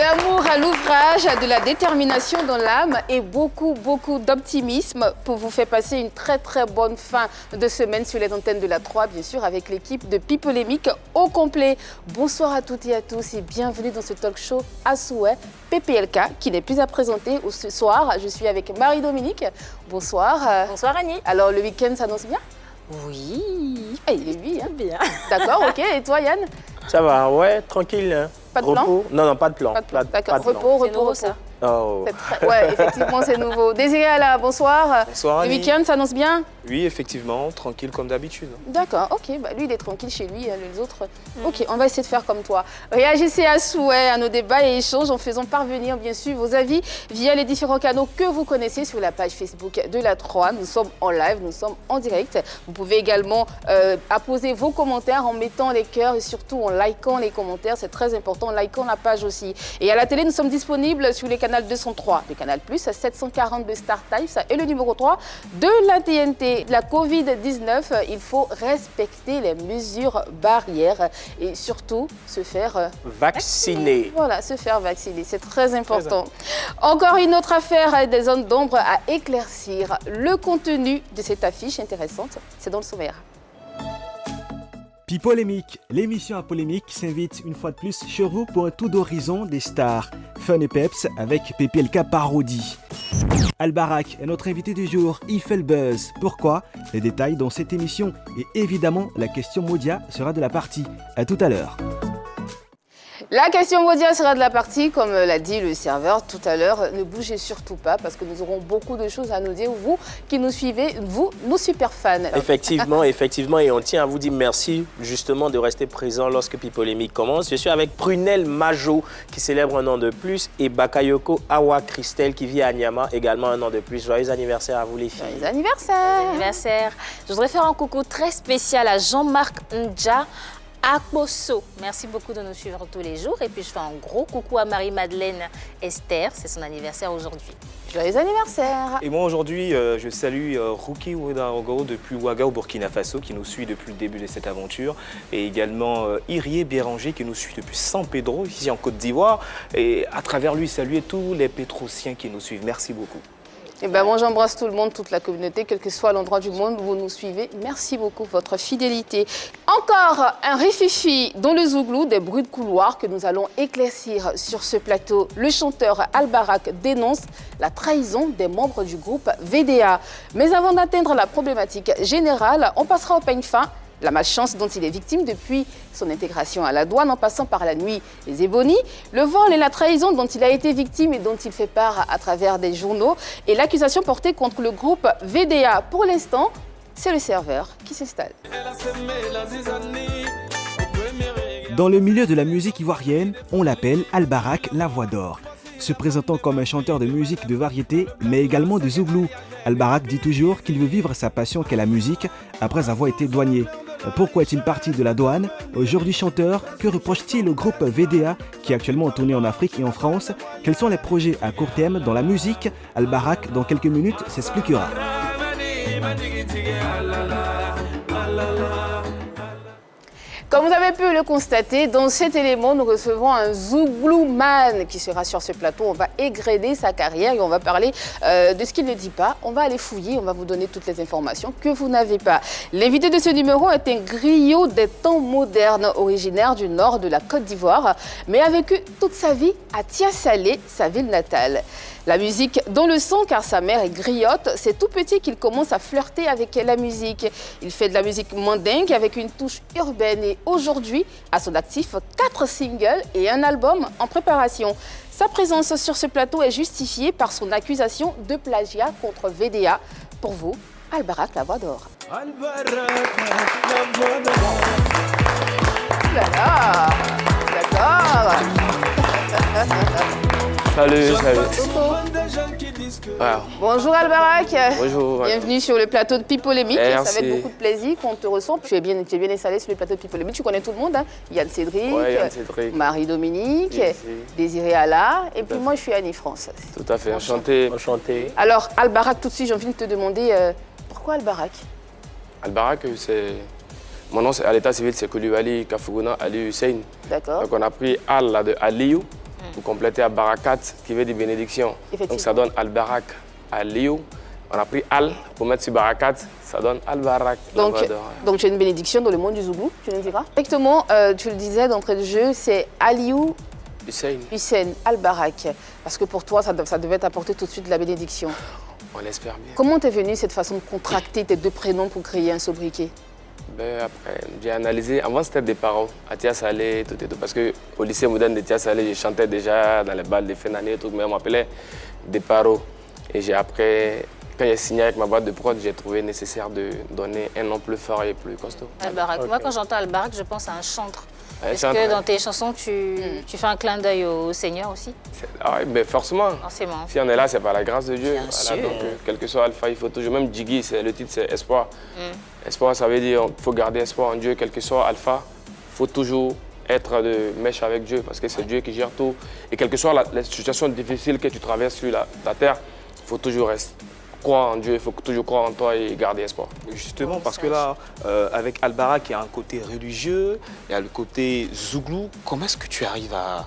l'amour à l'ouvrage, de la détermination dans l'âme et beaucoup d'optimisme pour vous faire passer une très bonne fin de semaine sur les antennes de la 3, bien sûr, avec l'équipe de Pipolémique au complet. Bonsoir à toutes et à tous et bienvenue dans ce talk show à souhait PPLK qui n'est plus à présenter ce soir. Je suis avec Marie-Dominique. Bonsoir. Bonsoir Annie. Alors le week-end s'annonce bien? Oui. Ah, il est bien. Bien. D'accord, ok. Et toi Yann? Ça va, ouais, tranquille. Hein. Pas de plan? Repos. Non, pas de plan. D'accord, repos. Ça. Oh. Ouais, effectivement, c'est nouveau. Désiré Alla, bonsoir. Bonsoir Le Annie. week-end s'annonce bien? Oui, effectivement, tranquille comme d'habitude. D'accord, ok. Bah, lui, il est tranquille chez lui, les autres. Ok, on va essayer de faire comme toi. Réagissez à souhait à nos débats et échanges en faisant parvenir, bien sûr, vos avis via les différents canaux que vous connaissez sur la page Facebook de la 3. Nous sommes en live, nous sommes en direct. Vous pouvez également apposer vos commentaires en mettant les cœurs et surtout en likant les commentaires. C'est très important, en likant la page aussi. Et à la télé, nous sommes disponibles sur les canaux 203, le canal Plus, 742 Star Times et le numéro 3 de la TNT. La Covid-19, il faut respecter les mesures barrières et surtout se faire vacciner. Voilà, se faire vacciner, c'est très important. Encore une autre affaire des zones d'ombre à éclaircir. Le contenu de cette affiche intéressante, c'est dans le sommaire. Pipolémique, l'émission à polémique s'invite une fois de plus chez vous pour un tour d'horizon des stars. Fun et peps avec PPLK Parodie. Albarak est notre invité du jour, il fait le buzz. Pourquoi? Les détails dans cette émission et évidemment la question Modia sera de la partie. À tout à l'heure. La question Modia sera de la partie, comme l'a dit le serveur tout à l'heure. Ne bougez surtout pas parce que nous aurons beaucoup de choses à nous dire. Vous qui nous suivez, vous, nos super fans. Effectivement, et on tient à vous dire merci justement de rester présent lorsque Pipolémique commence. Je suis avec Prunelle Majo qui célèbre un an de plus et Bakayoko Awa Christelle qui vit à Nyama, également un an de plus. Joyeux anniversaire à vous les filles. Joyeux anniversaire. Anniversaire. Je voudrais faire un coucou très spécial à Jean-Marc Ndja Akposo. Merci beaucoup de nous suivre tous les jours. Et puis je fais un gros coucou à Marie-Madeleine Esther. C'est son anniversaire aujourd'hui. Joyeux anniversaire. Et moi aujourd'hui, je salue Ruki Ouedarogo depuis Ouaga au Burkina Faso qui nous suit depuis le début de cette aventure. Et également Irie Béranger qui nous suit depuis San Pedro, ici en Côte d'Ivoire. Et à travers lui, saluer tous les Pétrosiens qui nous suivent. Merci beaucoup. Eh ben, moi, j'embrasse tout le monde, toute la communauté, quel que soit l'endroit du monde où vous nous suivez. Merci beaucoup pour votre fidélité. Encore un rififi dans le Zouglou, des bruits de couloir que nous allons éclaircir sur ce plateau. Le chanteur Albarak dénonce la trahison des membres du groupe VDA. Mais avant d'atteindre la problématique générale, on passera au peigne fin. La malchance dont il est victime depuis son intégration à la douane en passant par la nuit les ébonies, le vol et la trahison dont il a été victime et dont il fait part à travers des journaux et l'accusation portée contre le groupe VDA. Pour l'instant, c'est le serveur qui s'installe. Dans le milieu de la musique ivoirienne, on l'appelle Albarak la voix d'or. Se présentant comme un chanteur de musique de variété, mais également de zouglou, Albarak dit toujours qu'il veut vivre sa passion qu'est la musique après avoir été douanier. Pourquoi est-il parti de la douane? Aujourd'hui chanteur, que reproche-t-il au groupe VDA qui est actuellement en tournée en Afrique et en France? Quels sont les projets à court terme dans la musique? Albarak, dans quelques minutes, s'expliquera. Comme vous avez pu le constater, dans cet élément, nous recevons un Zouglouman qui sera sur ce plateau. On va égrener sa carrière et on va parler de ce qu'il ne dit pas. On va aller fouiller, on va vous donner toutes les informations que vous n'avez pas. L'invité de ce numéro est un griot des temps modernes, originaire du nord de la Côte d'Ivoire, mais a vécu toute sa vie à Tia-Salé, sa ville natale. La musique dans le sang, car sa mère est griotte, c'est tout petit qu'il commence à flirter avec la musique. Il fait de la musique mandingue avec une touche urbaine et aujourd'hui, à son actif, 4 singles et un album en préparation. Sa présence sur ce plateau est justifiée par son accusation de plagiat contre VDA. Pour vous, Albarak, la voix d'or. Albarak, la voix d'or. Voilà, d'accord. Salut. Wow. Bonjour Albarak. Bonjour. Bienvenue sur le plateau de Pipolémique. Merci. Ça va être beaucoup de plaisir qu'on te reçoit. Tu es bien installé sur le plateau de Pipolémique. Tu connais tout le monde, hein? Yann Cédric, Marie-Dominique, Désiré Alla. Et puis moi, je suis Annie France. Tout à fait, enchanté. Alors Albarak, tout de suite, j'ai envie de te demander pourquoi Albarak? Albarak, c'est... Mon nom à l'état civil, c'est Koulibaly Kafougouna Ali Hussein. D'accord. Donc on a pris Al là, de Aliou Pour compléter à Barakat, qui veut dire bénédiction. Donc ça donne Al-Barak, Aliou. On a pris Al pour mettre sur Barakat, ça donne Al-Barak. Donc tu as une bénédiction dans le monde du Zouglou, tu nous diras. Effectivement, tu le disais d'entrée de jeu, c'est Aliou Hussein Al-Barak. Parce que pour toi, ça devait t'apporter tout de suite de la bénédiction. On l'espère bien. Comment t'es venu cette façon de contracter tes deux prénoms pour créer un sobriquet? Ben, après, j'ai analysé. Avant, c'était des parents, à Tia Salé, tout et tout. Parce qu'au lycée moderne de Tia Salé, je chantais déjà dans les balles de fin d'année, tout. Mais on m'appelait des paros. Et après, quand j'ai signé avec ma boîte de prod, j'ai trouvé nécessaire de donner un nom plus fort et plus costaud. Al-Barak. Moi, quand j'entends Al-Barak, je pense à un chantre. Est-ce que dans tes chansons, tu fais un clin d'œil au Seigneur aussi? Ah oui, ben forcément. Forcément. Si on est là, c'est par la grâce de Dieu. Bien sûr. Donc, quel que soit Alpha, il faut toujours, même Jiggy, le titre c'est Espoir. Espoir, ça veut dire qu'il faut garder espoir en Dieu, quel que soit Alpha, il faut toujours être de mèche avec Dieu, parce que c'est Dieu qui gère tout. Et quelle que soit la situation difficile que tu traverses sur la terre, il faut toujours croire en Dieu, il faut toujours croire en toi et garder espoir. Justement, parce que là, avec Al-Barak, il y a un côté religieux, il y a le côté zouglou. Comment est-ce que tu arrives à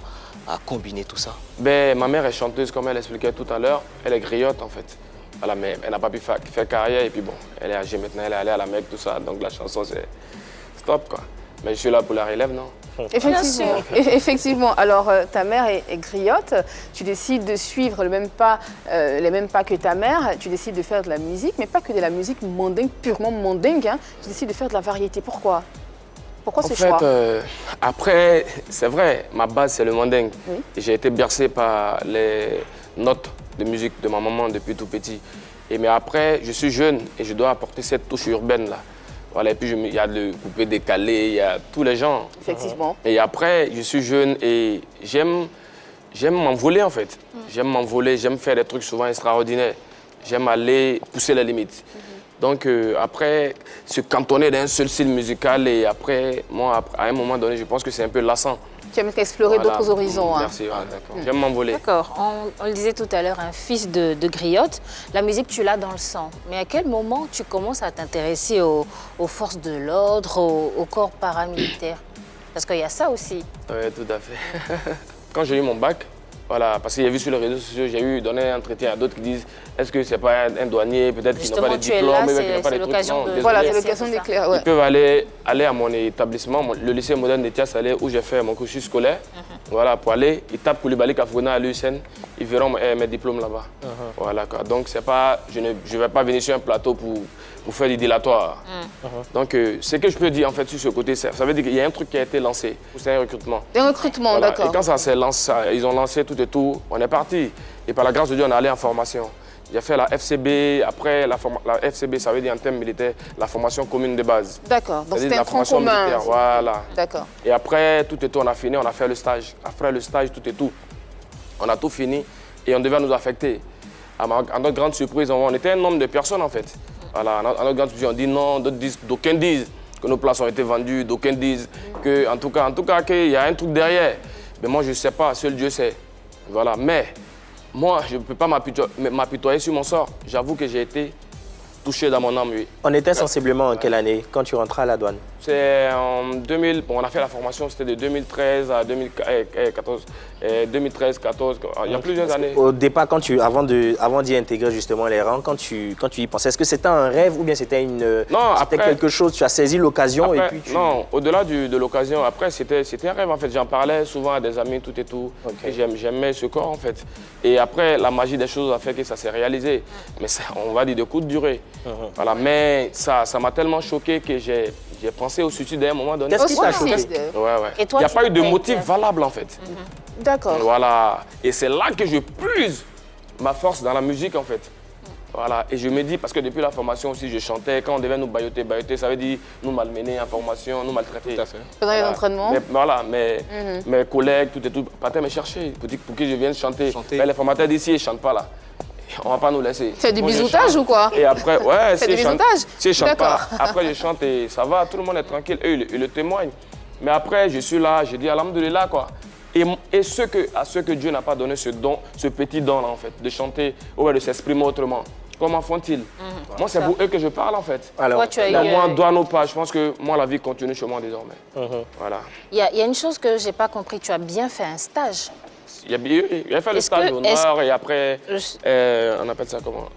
combiner tout ça? Ben, ma mère est chanteuse, comme elle expliquait tout à l'heure. Elle est griotte, en fait. Voilà, mais elle n'a pas pu faire carrière. Et puis bon, elle est âgée maintenant, elle est allée à la Mecque, tout ça. Donc la chanson, c'est stop, quoi. Mais je suis là pour la relève, non? Effectivement. Effectivement. Alors, ta mère est griotte. Tu décides de suivre les mêmes pas que ta mère. Tu décides de faire de la musique, mais pas que de la musique mandingue, purement mandingue. Hein. Tu décides de faire de la variété. Pourquoi? Pourquoi ce choix? Après, c'est vrai, ma base, c'est le mandingue. Oui. J'ai été bercé par les notes de musique de ma maman depuis tout petit. Mais après, je suis jeune et je dois apporter cette touche urbaine-là. Voilà, et puis il y a le coupé décalé, il y a tous les gens. Effectivement. Et après, je suis jeune et j'aime m'envoler en fait. J'aime m'envoler, j'aime faire des trucs souvent extraordinaires. J'aime aller pousser les limites. Donc après, se cantonner dans un seul style musical et après, moi, à un moment donné, je pense que c'est un peu lassant. Tu aimes explorer d'autres horizons. Merci, d'accord. J'aime m'envoler. D'accord. On le disait tout à l'heure, un fils de griotte. La musique, tu l'as dans le sang. Mais à quel moment tu commences à t'intéresser aux forces de l'ordre, au corps paramilitaire? Parce qu'il y a ça aussi. Oui, tout à fait. Quand j'ai eu mon bac, voilà, parce qu'il y a vu sur les réseaux sociaux, j'ai eu donné un entretien à d'autres qui disent est-ce que c'est pas un douanier, peut-être qu'ils n'ont pas de diplôme, mais qu'ils n'ont pas de trucs. Voilà, c'est l'occasion d'éclairer. Ouais. Ils peuvent aller à mon établissement, le lycée moderne de Tia Salé, où j'ai fait mon cursus scolaire. Voilà, pour aller, ils tapent Koulibaly Kafouina à l'USN, ils verront mes diplômes là-bas. Voilà, quoi. Donc c'est pas, je ne vais pas venir sur un plateau pour faire du dilatoire. Donc ce que je peux dire en fait sur ce côté, ça veut dire qu'il y a un truc qui a été lancé. C'est un recrutement. Un recrutement, Voilà. d'accord. Et quand ça s'est lancé, ils ont lancé tout et tout, on est parti. Et par la grâce de Dieu, on est allé en formation. J'ai fait la FCB, après la FCB, ça veut dire en termes militaires, la formation commune de base. D'accord, donc c'était la un tronc formation commun. militaire, voilà. D'accord. Et après, tout et tout, on a fini, on a fait le stage. Après le stage, tout et tout, on a tout fini et on devait nous affecter. À notre grande surprise, on était un nombre de personnes en fait. Voilà, à notre grande surprise, on dit non, d'autres disent, d'aucuns disent que nos places ont été vendues, d'aucuns disent que, en tout cas, qu'il y a un truc derrière. Mais moi, je ne sais pas, seul Dieu sait. Voilà, mais moi, je ne peux pas m'apitoyer sur mon sort. J'avoue que j'ai été touché dans mon âme, oui. On était sensiblement en quelle année quand tu rentrais à la douane? C'est en 2000, bon, on a fait la formation, c'était de 2013 à 2014, 2013-14, il y a plusieurs années. Au départ, avant d'y intégrer justement les rangs, quand tu y pensais, est-ce que c'était un rêve ou bien c'était quelque chose, tu as saisi l'occasion et puis tu... Non, au-delà de l'occasion, après c'était un rêve en fait, j'en parlais souvent à des amis, tout et tout, et j'aimais ce corps en fait. Et après, la magie des choses a fait que ça s'est réalisé, mais ça, on va dire de courte durée. Voilà, mais ça m'a tellement choqué que j'ai pensé au suicide à un moment donné. Qu'est-ce qui t'a choqué? Ouais. Et toi, il n'y a pas eu de motif valable en fait. D'accord. Voilà. Et c'est là que je puise ma force dans la musique en fait. Voilà. Et je me dis, parce que depuis la formation aussi, je chantais. Quand on devait nous bailloter, ça veut dire nous malmener en formation, nous maltraiter. Tout à fait. Pendant les entraînements. Mes collègues, tout et tout, partaient me chercher pour que je vienne chanter. Mais les formateurs d'ici, ils ne chantent pas là. On ne va pas nous laisser. C'est du bisoutage ou quoi? Et après, ouais, c'est du bisoutage? Si je chante pas, après je chante et ça va, tout le monde est tranquille, eux ils le témoignent. Mais après, je suis là, je dis alhamdoulilah quoi. Et à ceux que Dieu n'a pas donné ce don, ce petit don là en fait, de chanter ou de s'exprimer autrement. Comment font-ils? Moi, c'est pour eux que je parle en fait. Alors, moi, douane ou pas, je pense que moi, la vie continue chez moi désormais. Voilà. Il y a une chose que je n'ai pas compris, tu as bien fait un stage. Il a fait le stage au Nord et après, on appelle ça comment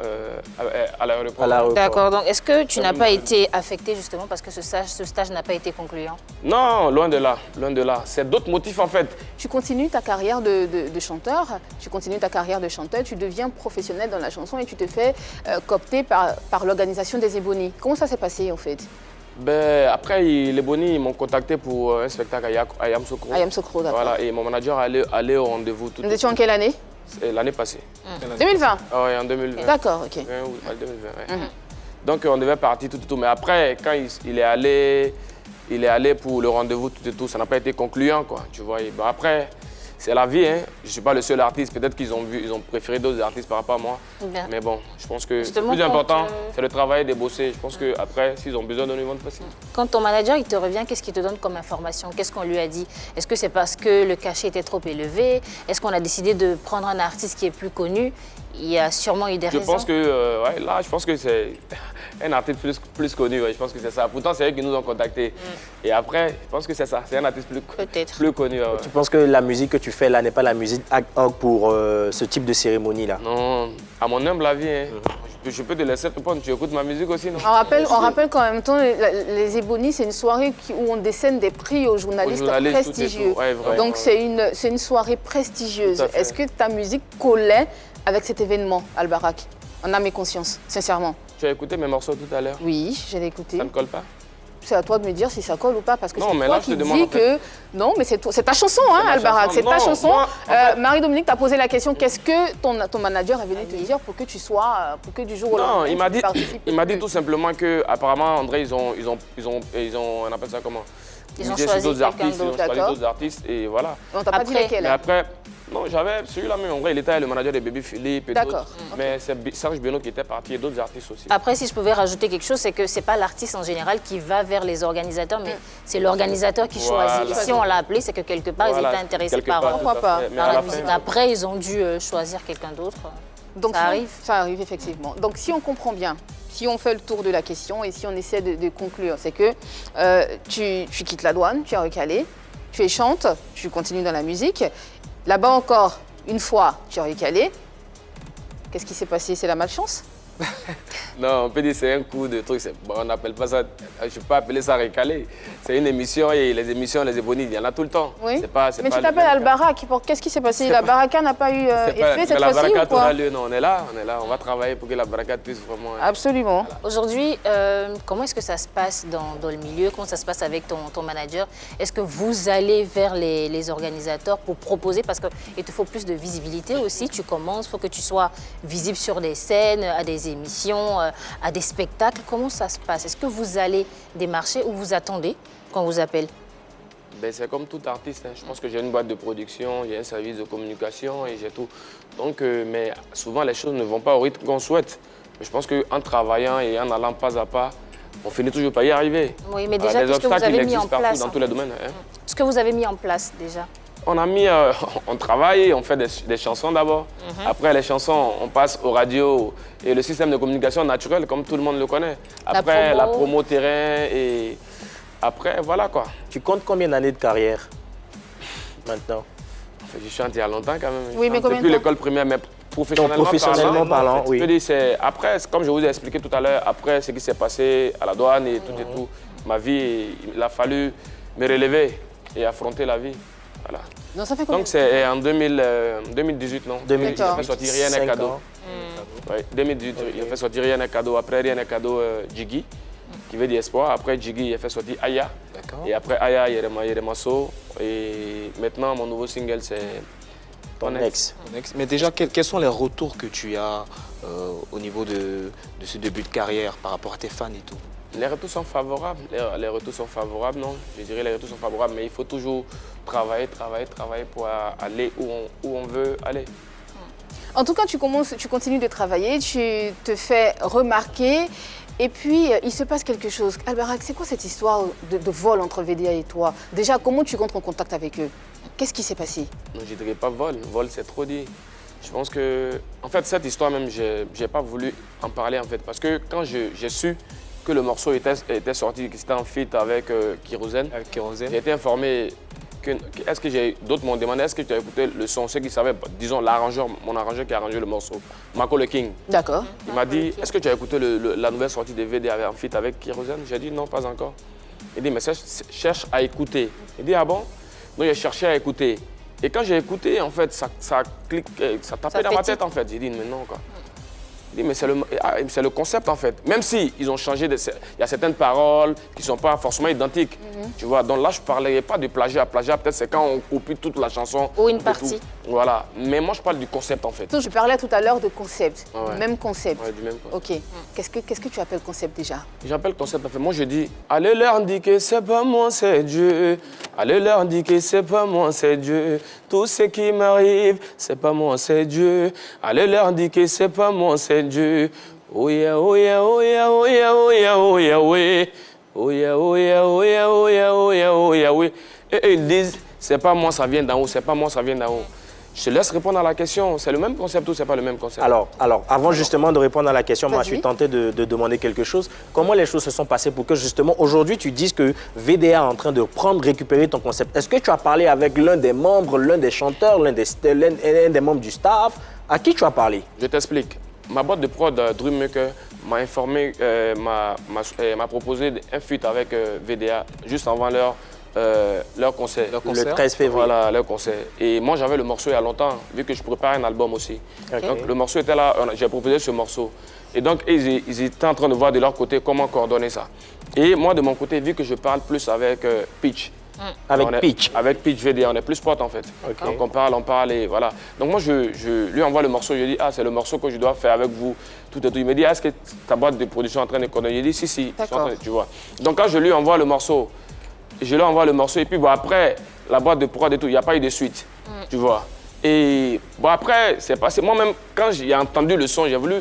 à l'aéroport. D'accord, donc est-ce que tu n'as pas été affecté justement parce que ce stage n'a pas été concluant? Non, loin de là, loin de là. C'est d'autres motifs en fait. Tu continues ta carrière de chanteur, tu continues ta carrière de chanteur, tu deviens professionnel dans la chanson et tu te fais coopter par l'organisation des Ebony. Comment ça s'est passé en fait? Ben, après, les Bonnie m'ont contacté pour un spectacle à Yamsokro. À Yamsokro, d'accord. Voilà, et mon manager allait au rendez-vous. Nous étions en quelle année? L'année passée. 2020? Ah oui, en 2020. D'accord, ok. 2020, ouais. Donc on devait partir tout. Mais après, quand il est allé pour le rendez-vous tout, ça n'a pas été concluant, quoi. Tu vois. Et ben après, c'est la vie, hein. Je ne suis pas le seul artiste. Peut-être qu'ils ont préféré d'autres artistes par rapport à moi. Bien. Mais bon, je pense que le plus important, c'est le travail de bosser. Je pense qu'après, s'ils ont besoin de nous, ils vont te passer. Quand ton manager il te revient, qu'est-ce qu'il te donne comme information? Qu'est-ce qu'on lui a dit? Est-ce que c'est parce que le cachet était trop élevé? Est-ce qu'on a décidé de prendre un artiste qui est plus connu? Il y a sûrement eu des raisons. Je pense que, là, je pense que c'est un artiste plus connu. Ouais, je pense que c'est ça. Pourtant, c'est eux qui nous ont contactés. Et après, je pense que c'est ça. C'est un artiste plus connu. Ouais. Tu penses que la musique que tu fais là n'est pas la musique ad hoc pour ce type de cérémonie-là? Non, à mon humble avis, hein, je peux te laisser répondre. Tu écoutes ma musique aussi, non? On rappelle qu'en même temps, les Ebony, c'est une soirée où on décerne des prix aux journalistes prestigieux. Ouais, donc, c'est une soirée prestigieuse. Est-ce que ta musique collait avec cet événement, Albarak? En âme et conscience, sincèrement. Tu as écouté mes morceaux tout à l'heure? Oui, je l'ai écouté. Ça ne colle pas? C'est à toi de me dire si ça colle ou pas, parce que c'est toi qui dis que... Non, mais c'est ta chanson, hein, Albarak, c'est ta chanson. Marie-Dominique t'a posé la question, qu'est-ce que ton manager est venu te dire pour que tu sois, pour que du jour au lendemain, non, il m'a dit tout simplement que, apparemment, André, ils ont, on appelle ça comment? Ils ont choisi d'autres artistes, et voilà. On t'a pas dit lesquels? Mais après, non, j'avais celui-là même. En vrai, il était le manager de Baby Philippe et d'autres. Mais c'est Serge Beno qui était parti et d'autres artistes aussi. Après, si je pouvais rajouter quelque chose, c'est que c'est pas l'artiste en général qui va vers les organisateurs, mais c'est l'organisateur qui choisit. Si on l'a appelé, c'est que quelque part, ils étaient intéressés par la musique. Après, ils ont dû choisir quelqu'un d'autre. Donc ça arrive effectivement. Donc si on comprend bien, si on fait le tour de la question et si on essaie de conclure, c'est que tu quittes la douane, tu es recalé, tu es chante, tu continues dans la musique. Là-bas encore, une fois, tu es recalé. Qu'est-ce qui s'est passé? C'est la malchance? Non, on peut dire que c'est un coup de truc. Bon, on n'appelle pas ça, je ne peux pas appeler ça recalé. C'est une émission et les émissions, les Ebony, il y en a tout le temps. Oui. Mais tu t'appelles Albarak. Qu'est-ce qui s'est passé? La baraka n'a pas eu effet cette fois-ci ou quoi? Non, on est là. On va travailler pour que la baraka puisse vraiment... Absolument. Voilà. Aujourd'hui, comment est-ce que ça se passe dans le milieu? Comment ça se passe avec ton manager? Est-ce que vous allez vers les organisateurs pour proposer? Parce qu'il te faut plus de visibilité aussi. Tu commences, il faut que tu sois visible sur des scènes, à des émissions, à des spectacles. Comment ça se passe? Est-ce que vous allez démarcher ou vous attendez qu'on vous appelle? Ben, c'est comme tout artiste. Hein. Je pense que j'ai une boîte de production, j'ai un service de communication et j'ai tout. Donc, mais souvent, les choses ne vont pas au rythme qu'on souhaite. Mais je pense qu'en travaillant et en allant pas à pas, on finit toujours par y arriver. Oui, mais déjà, qu'est-ce que vous avez mis en place dans tous les domaines. Hein. Ce que vous avez mis en place déjà? On travaille, on fait des chansons d'abord. Après les chansons, on passe aux radios et le système de communication naturel, comme tout le monde le connaît. Après, la promo terrain et après, voilà quoi. Tu comptes combien d'années de carrière maintenant? Je chante il y a longtemps quand même. Oui, mais combien depuis l'école primaire, mais professionnellement parlant, oui. Je peux dire, après, comme je vous ai expliqué tout à l'heure, après ce qui s'est passé à la douane et tout, ma vie, il a fallu me relever et affronter la vie. Voilà. Donc ça fait combien? Donc c'est en 2018, non? 2018. Il a fait sortir Rien n'est cadeau. Ouais, 2018, il a fait sortir Rien n'est cadeau. Après Rien n'est cadeau, Jiggy, qui veut dire espoir. Après Jiggy, il a fait sortir Aya. Et après Aya, Yeremaso. Et maintenant, mon nouveau single, c'est Ton ex. Mais déjà, quels sont les retours que tu as au niveau de ce début de carrière par rapport à tes fans et tout? Les retours sont favorables. Les retours sont favorables, non? Je dirais les retours sont favorables, mais il faut toujours travailler pour aller où on veut aller. En tout cas, tu continues de travailler, tu te fais remarquer et puis il se passe quelque chose. Albarak, c'est quoi cette histoire de vol entre VDA et toi? Déjà, comment tu rentres en contact avec eux? Qu'est-ce qui s'est passé? Non, je ne dirais pas vol. Vol, c'est trop dit. Je pense que... En fait, cette histoire même, je n'ai pas voulu en parler en fait. Parce que quand j'ai su que le morceau était sorti, que c'était en feat avec Kérosène. J'ai été informé est-ce que d'autres m'ont demandé, est-ce que tu as écouté le son, ceux qui savaient, disons l'arrangeur, mon arrangeur qui a arrangé le morceau, Marco le King. D'accord. Il m'a dit, est-ce que tu as écouté la nouvelle sortie de VD en feat avec Kérosène? J'ai dit non, pas encore. Il dit, mais cherche à écouter. Il dit, ah bon? Donc j'ai cherché à écouter. Et quand j'ai écouté, en fait, ça tapait dans ma tête, en fait. J'ai dit, mais non, quoi. Il dit, mais c'est le concept, en fait. Même si ils ont changé, il y a certaines paroles qui ne sont pas forcément identiques. Tu vois, donc là, je ne parlais pas de plagiat. Plagiat, peut-être, c'est quand on copie toute la chanson. Ou une partie. Voilà. Mais moi, je parle du concept, en fait. Je parlais tout à l'heure de concept, Ouais. du même concept. Ouais, du même concept. Ok. Qu'est-ce que tu appelles concept déjà? J'appelle concept, en fait. Moi, je dis, allez leur dire que c'est pas moi, c'est Dieu. Allez leur dire que c'est pas moi, c'est Dieu. Tout ce qui m'arrive, c'est pas moi, c'est Dieu. Allez leur dire que c'est pas moi, c'est Dieu. Oh yeah, oh yeah, oh yeah, oh yeah, oh yeah, oh yeah, oh yeah. Oh yeah, oh yeah, oh yeah, oh yeah, oh yeah, oh yeah, oui. Et ils disent, c'est pas moi, ça vient d'en haut, c'est pas moi, ça vient d'en haut. Je te laisse répondre à la question. C'est le même concept ou c'est pas le même concept? Alors, avant justement de répondre à la question, moi je suis Vas-y. tenté de demander quelque chose. Comment les choses se sont passées pour que justement aujourd'hui tu dises que VDA est en train de récupérer ton concept? Est-ce que tu as parlé avec l'un des membres, l'un des chanteurs, l'un des membres du staff? À qui tu as parlé? Je t'explique. Ma boîte de prod, Dreammaker, m'a informé, m'a proposé un feat avec VDA juste avant leur concert. Le 13 février. Voilà, leur concert. Et moi, j'avais le morceau il y a longtemps, vu que je préparais un album aussi. Ok. Donc, le morceau était là, j'ai proposé ce morceau. Et donc, ils étaient en train de voir de leur côté comment coordonner ça. Et moi, de mon côté, vu que je parle plus avec Pitch. Avec Pitch. Avec Pitch VDA, on est plus potes en fait. Ok. Donc on parle et voilà. Donc moi je lui envoie le morceau, je dis ah c'est le morceau que je dois faire avec vous, tout et tout. Il me dit ah, est-ce que ta boîte de production est en train de coordonner? Il dit si, ils sont en train de- tu vois. Donc quand je lui envoie le morceau, et puis bon, après la boîte de prod et tout, il n'y a pas eu de suite, tu vois. Et bon après c'est passé, moi-même quand j'ai entendu le son, j'ai voulu,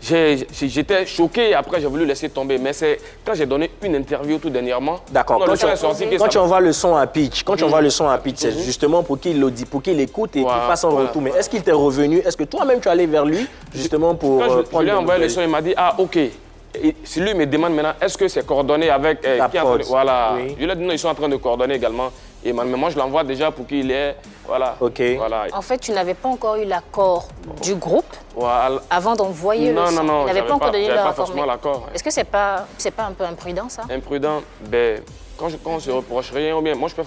j'étais choqué, après j'ai voulu laisser tomber. Mais c'est quand j'ai donné une interview tout dernièrement. D'accord. quand le son est sorti, que Quand ça tu envoies le son à Pitch, c'est justement pour qu'il l'audit, pour qu'il écoute et qu'il Voilà, fasse un voilà. retour. Mais est-ce qu'il t'est revenu? Est-ce que toi-même tu es allé vers lui justement pour Quand je prendre lui ai des envoyé le nouvelles? son, il m'a dit ah ok. Et si lui me demande maintenant, est-ce que c'est coordonné avec La qui est en train de- prod. Voilà. Oui. Je lui ai dit non, ils sont en train de coordonner également. Et mais moi, je l'envoie déjà pour qu'il ait. Voilà. Ok. Voilà. En fait, tu n'avais pas encore eu l'accord du groupe Voilà. avant d'envoyer le Non, son. non, non. Ils n'avaient pas encore donné j'avais leur pas accord. forcément l'accord. Est-ce que c'est pas un peu imprudent, ça? Imprudent, ben, quand on se reproche rien, ou bien moi je fais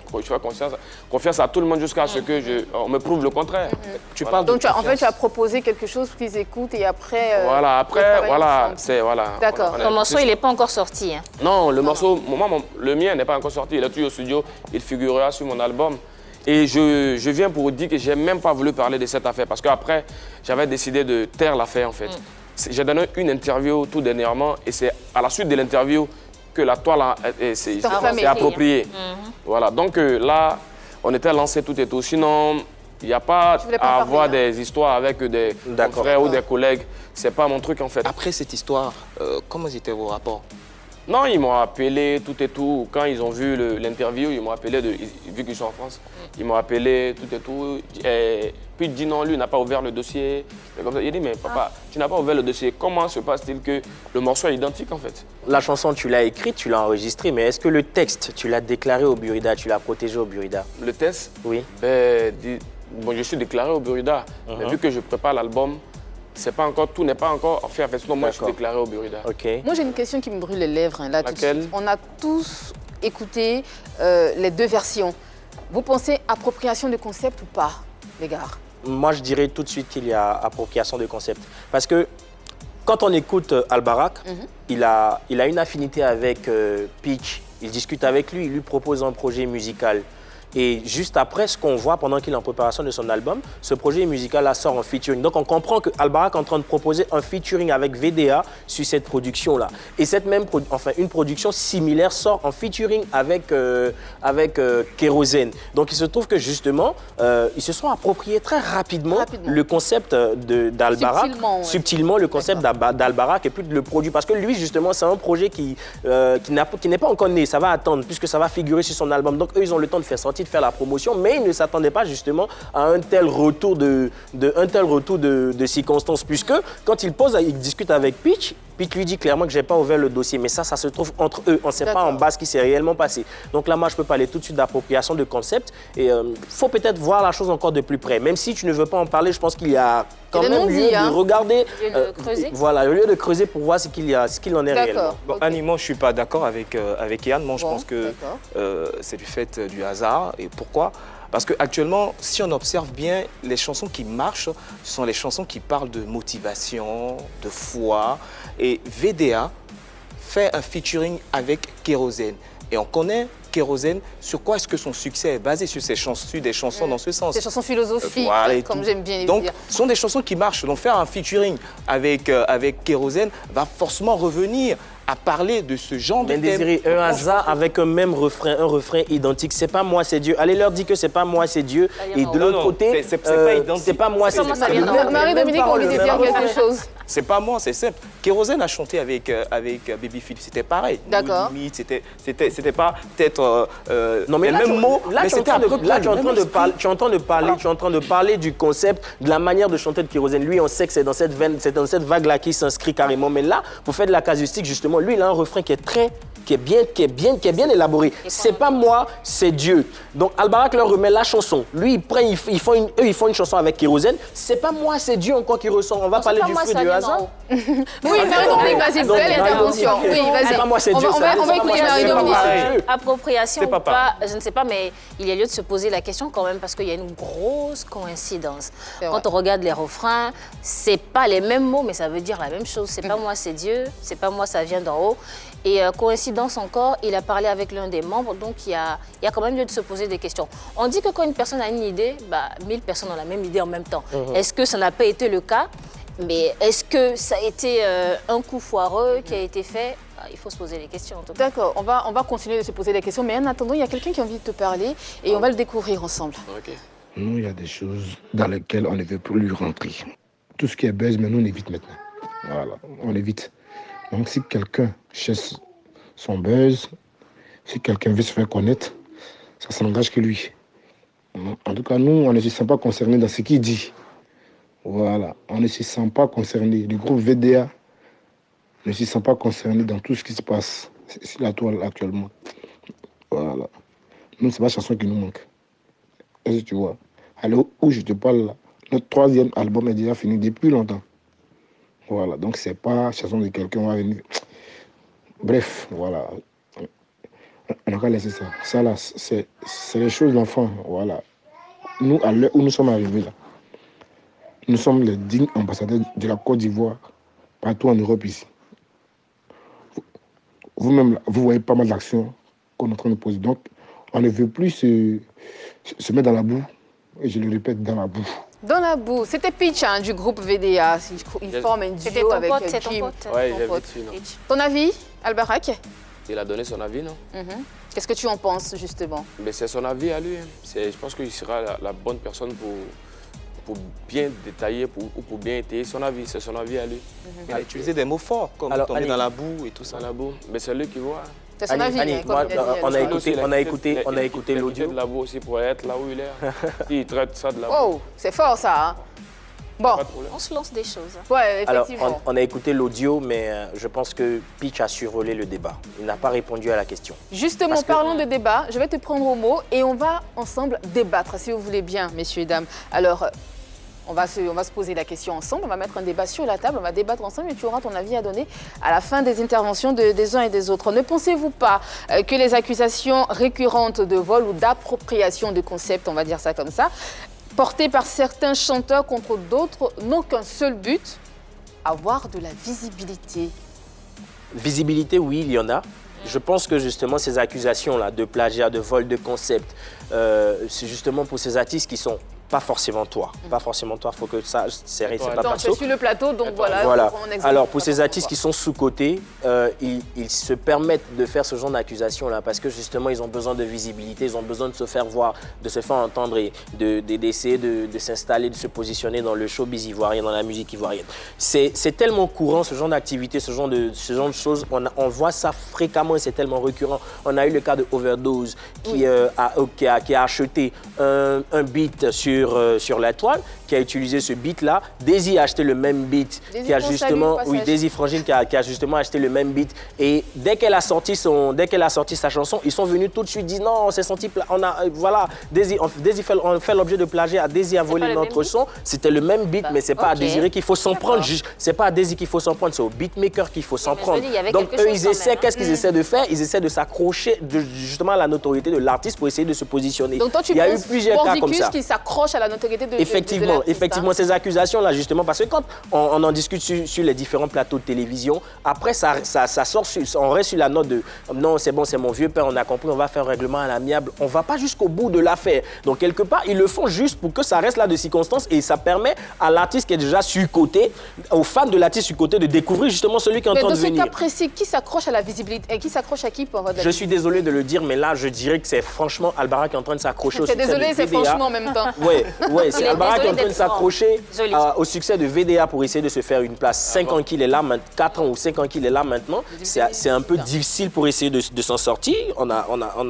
confiance à tout le monde jusqu'à ce que on me prouve le contraire. Tu Voilà. parles de Donc en fait, confiance. tu as proposé quelque chose pour qu'ils écoutent et après... Voilà, vous après, travaillez voilà, ensemble. c'est voilà. D'accord. Voilà, Ton morceau, il n'est pas encore sorti. Hein. Non, le morceau, le mien n'est pas encore sorti. Il est toujours au studio. Il figurera sur mon album. Et je viens pour vous dire que je n'ai même pas voulu parler de cette affaire parce qu'après, j'avais décidé de taire l'affaire en fait. J'ai donné une interview tout dernièrement et c'est à la suite de l'interview que la toile s'est appropriée. Voilà, donc là, on était lancé tout et tout. Sinon, il n'y a pas voulais pas à parler, avoir là. des histoires avec des D'accord. frères ou des collègues. C'est pas mon truc en fait. Après cette histoire, comment étaient vos rapports? Non, ils m'ont appelé, tout et tout. Quand ils ont vu l'interview, ils m'ont appelé, vu qu'ils sont en France, ils m'ont appelé, tout et tout. Et puis il dit non, lui, il n'a pas ouvert le dossier. Et comme ça, il dit, mais papa, tu n'as pas ouvert le dossier. Comment se passe-t-il que le morceau est identique en fait? La chanson, tu l'as écrite, tu l'as enregistrée, mais est-ce que le texte, tu l'as déclaré au Burida, tu l'as protégé au Burida? Le test, Oui. bon, je suis déclaré au Burida, mais vu que je prépare l'album, tout n'est pas encore fait. En fait, sinon, moi, je suis D'accord. déclaré au Burida. Ok. Moi, j'ai une question qui me brûle les lèvres, hein, là, tout de Laquelle? suite. On a tous écouté les deux versions. Vous pensez appropriation de concept ou pas, les gars? Moi, je dirais tout de suite qu'il y a appropriation de concept. Parce que quand on écoute Albarak, il a une affinité avec Pitch. Il discute avec lui, il lui propose un projet musical. Et juste après, ce qu'on voit pendant qu'il est en préparation de son album, ce projet musical-là sort en featuring. Donc on comprend que Albarak est en train de proposer un featuring avec VDA sur cette production-là. Et cette même, une production similaire sort en featuring avec Kérosène. Donc il se trouve que justement, ils se sont appropriés très rapidement. Le concept d'Albarak, subtilement le concept d'Albarak et puis de le produit. Parce que lui, justement, c'est un projet qui n'est pas encore né. Ça va attendre puisque ça va figurer sur son album. Donc eux, ils ont le temps de faire sortir, de faire la promotion, mais ils ne s'attendaient pas justement à un tel retour de circonstances, puisque quand il discute avec Pitch, Pete lui dit clairement que j'ai pas ouvert le dossier, mais ça se trouve entre eux. On ne sait pas en bas ce qui s'est réellement passé. Donc là, moi, je peux parler tout de suite d'appropriation de concept. Et faut peut-être voir la chose encore de plus près. Même si tu ne veux pas en parler, je pense qu'il y a quand même lieu de regarder. De creuser. Voilà, lieu de creuser pour voir ce qu'il en est réellement. Bon, Annie, moi, je ne suis pas d'accord avec Yann. Moi, je pense que c'est du fait du hasard. Et pourquoi ? Parce qu'actuellement, si on observe bien, les chansons qui marchent sont les chansons qui parlent de motivation, de foi. Et VDA fait un featuring avec Kérosène. Et on connaît Kérosène, sur quoi est-ce que son succès est basé? Sur des chansons dans ce sens. Des chansons philosophiques, voilà, comme j'aime bien les dire. Donc, dire. ce sont des chansons qui marchent. Donc, faire un featuring avec Kérosène va forcément revenir à parler de ce genre de thème. Désiré, un hasard avec un même refrain, un refrain identique. C'est pas moi, c'est Dieu. Allez leur dire que c'est pas moi, c'est Dieu. Et de l'autre côté, c'est pas identique. C'est pas moi, c'est Dieu. Marie-Dominique, on lui dit dire quelque chose. C'est pas moi, c'est simple. Kérosène a chanté avec Babyphil, c'était pareil. D'accord. C'était pas peut-être non, mais le même mot, mais c'était à peu près là, tu es en train de parler du concept, de la manière de chanter de Kérosène. Lui, on sait que c'est dans cette vague-là qu'il s'inscrit carrément. Mais là, pour faire de la casuistique, justement, lui, il a un refrain qui est bien élaboré. C'est pas moi, c'est Dieu. Donc, Albarak leur remet la chanson. Lui, ils font une chanson avec Kérosène. C'est pas moi, c'est Dieu encore qui ressort. On va parler du fruit du hasard. Oui, Marie-Dominique, vas-y, belle intervention. Oui, vas-y. C'est pas moi, c'est Dieu. On va écouter Marie-Dominique. Appropriation ou pas, je ne sais pas, mais il y a lieu de se poser la question quand même parce qu'il y a une grosse coïncidence. Quand on regarde les refrains, c'est pas les mêmes mots, mais ça veut dire la même chose. C'est pas moi, c'est Dieu. C'est pas moi, ça vient d'en haut. Et coïncidence encore, il a parlé avec l'un des membres, donc il y a quand même lieu de se poser des questions. On dit que quand une personne a une idée, 1000 personnes ont la même idée en même temps. Est-ce que ça n'a pas été le cas? Mais est-ce que ça a été un coup foireux qui a été fait? Il faut se poser les questions. D'accord, on va continuer de se poser des questions, mais en attendant, il y a quelqu'un qui a envie de te parler et on va le découvrir ensemble. Okay. Nous, il y a des choses dans lesquelles on ne veut plus rentrer. Tout ce qui est buzz, mais nous, on évite maintenant. Voilà, on évite. Donc, si quelqu'un cherche son buzz, si quelqu'un veut se faire connaître, ça n'engage que lui. En tout cas, nous, on ne se sent pas concernés dans ce qu'il dit. Voilà, on ne se sent pas concernés. Le groupe VDA ne se sent pas concerné dans tout ce qui se passe sur la toile actuellement. Voilà. Nous, c'est pas la chanson qui nous manque. Est-ce que tu vois? Alors, où je te parle là, notre 3e album est déjà fini depuis longtemps. Voilà, donc c'est pas chanson de quelqu'un, on va venir. Bref, voilà. On n'a qu'à laisser ça. Ça là, c'est les choses d'enfant. Voilà. Nous, à l'heure où nous sommes arrivés là, nous sommes les dignes ambassadeurs de la Côte d'Ivoire partout en Europe ici. Vous-même, vous voyez pas mal d'actions qu'on est en train de poser. Donc, on ne veut plus se mettre dans la boue. Et je le répète, dans la boue. Dans la boue. C'était Pitch du groupe VDA. Il forme un duo avec Jim. Ton pote. Ouais, j'ai vu, Ton avis, Albarak? Il a donné son avis, non? Qu'est-ce que tu en penses, justement? Mais c'est son avis à lui. Je pense qu'il sera la bonne personne pour bien détailler ou pour bien étayer son avis. C'est son avis à lui. Il a utilisé des mots forts, comme tomber dans la boue et tout ça. Dans la boue. Mais c'est lui qui voit. C'est son avis. Annie, on a écouté l'audio. Il a de la boue aussi pour être là où il est. Il traite ça de la boue. Oh, c'est fort ça. Hein? Bon, on se lance des choses. Ouais, effectivement. Alors, on a écouté l'audio, mais je pense que Pitch a survolé le débat. Il n'a pas répondu à la question. Justement, parlons de débat. Je vais te prendre au mot et on va ensemble débattre, si vous voulez bien, messieurs et dames. Alors, on va se poser la question ensemble, on va mettre un débat sur la table, on va débattre ensemble et tu auras ton avis à donner à la fin des interventions des uns et des autres. Ne pensez-vous pas que les accusations récurrentes de vol ou d'appropriation de concepts, on va dire ça comme ça, portées par certains chanteurs contre d'autres, n'ont qu'un seul but, avoir de la visibilité? Visibilité, oui, il y en a. Je pense que justement ces accusations-là de plagiat, de vol de concepts, c'est justement pour ces artistes qui sont pas forcément toi. Pas forcément toi, il faut que ça, c'est pas perso. Je suis le plateau, donc voilà. Alors, pour ces artistes qui sont sous-cotés, ils se permettent de faire ce genre d'accusation-là parce que justement, ils ont besoin de visibilité, ils ont besoin de se faire voir, de se faire entendre et d'essayer de s'installer, de se positionner dans le showbiz ivoirien, dans la musique ivoirienne. C'est tellement courant, ce genre d'activité, ce genre de choses. On voit ça fréquemment et c'est tellement récurrent. On a eu le cas de Overdose qui a acheté un beat sur la toile qui a utilisé ce beat-là. Daisy a acheté le même beat, Daisy qui a qu'on justement, salue au oui, passage. Daisy Frangine qui a justement acheté le même beat. Et dès qu'elle a sorti sa chanson, ils sont venus tout de suite dire non, on s'est senti, voilà, Daisy on fait l'objet de plagiat. Daisy a volé notre son. C'était le même beat, mais c'est pas à Désiré qu'il faut s'en prendre. C'est pas à Daisy qu'il faut s'en prendre, c'est au beatmaker qu'il faut s'en prendre. Donc eux, ils essaient, qu'est-ce qu'ils essaient de faire? Ils essaient de s'accrocher justement à la notoriété de l'artiste pour essayer de se positionner. Donc toi, tu Il y a eu penses plusieurs cas comme ça. qui s'accroche à la notoriété de Effectivement, l'artiste, effectivement, ces accusations-là, justement, parce que quand on en discute sur les différents plateaux de télévision, après, ça sort, on reste sur la note de non, c'est bon, c'est mon vieux père, on a compris, on va faire un règlement à l'amiable. On ne va pas jusqu'au bout de l'affaire. Donc, quelque part, ils le font juste pour que ça reste là de circonstance et ça permet à l'artiste qui est déjà surcoté, aux fans de l'artiste surcoté, de découvrir justement celui qui est en train de venir. Mais dans ce cas précis, qui s'accroche à la visibilité et qui s'accroche à qui pour avoir de la Je suis désolé de le dire, mais là, je dirais que c'est franchement Albarak qui est en train de s'accrocher au succès de VDA. Désolé, c'est franchement en même temps. Oui, c'est Albarak qui est en train de s'accrocher Joli. au succès de VDA pour essayer de se faire une place. 5 ans qu'il est là, 4 ans ou 5 ans qu'il est là maintenant, c'est un peu difficile pour essayer de s'en sortir. On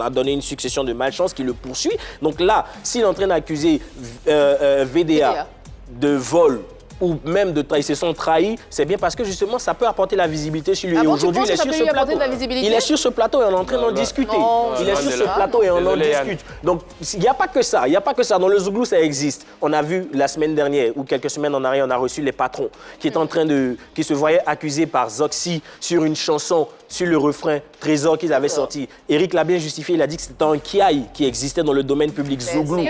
a donné une succession de malchance qui le poursuit. Donc là, s'il est en train d'accuser VDA de vol, ou même de trahir, ils se sont trahis, c'est bien parce que justement ça peut apporter la visibilité sur lui. Ah Et bon, aujourd'hui, il est sur ce plateau. Il est sur ce plateau et on est en train d'en discuter. Il est sur ce plateau et on en discute. Donc il n'y a pas que ça, il n'y a pas que ça. Dans le Zouglou, ça existe. On a vu la semaine dernière ou quelques semaines en arrière, on a reçu les patrons qui étaient en train qui se voyaient accusés par Zoxy sur une chanson, sur le refrain Trésor qu'ils avaient sorti. Eric l'a bien justifié, il a dit que c'était un kiaï qui existait dans le domaine public Zouglou.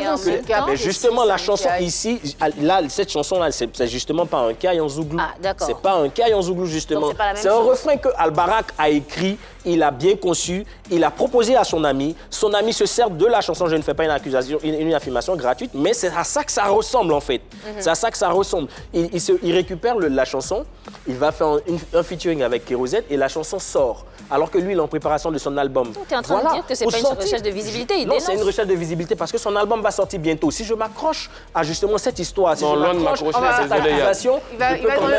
Mais justement, la chanson ici, là, cette chanson-là, c'est justement pas un caille en Zouglou. Ah, d'accord. C'est pas un caille en Zouglou, justement. C'est un refrain que Albarak a écrit, il a bien conçu, il a proposé à son ami. Son ami se sert de la chanson, je ne fais pas une accusation, une affirmation gratuite, mais c'est à ça que ça ressemble, en fait. C'est à ça que ça ressemble. Il récupère la chanson, il va faire un featuring avec Kérosette et la chanson sort. Alors que lui, il est en préparation de son album. Tu es en train de dire que c'est pas une recherche de visibilité, il Non, dénonce. c'est une recherche de visibilité parce que son album va sortir bientôt. Si je m'accroche à justement cette histoire, si je m'accroche à cette accusation,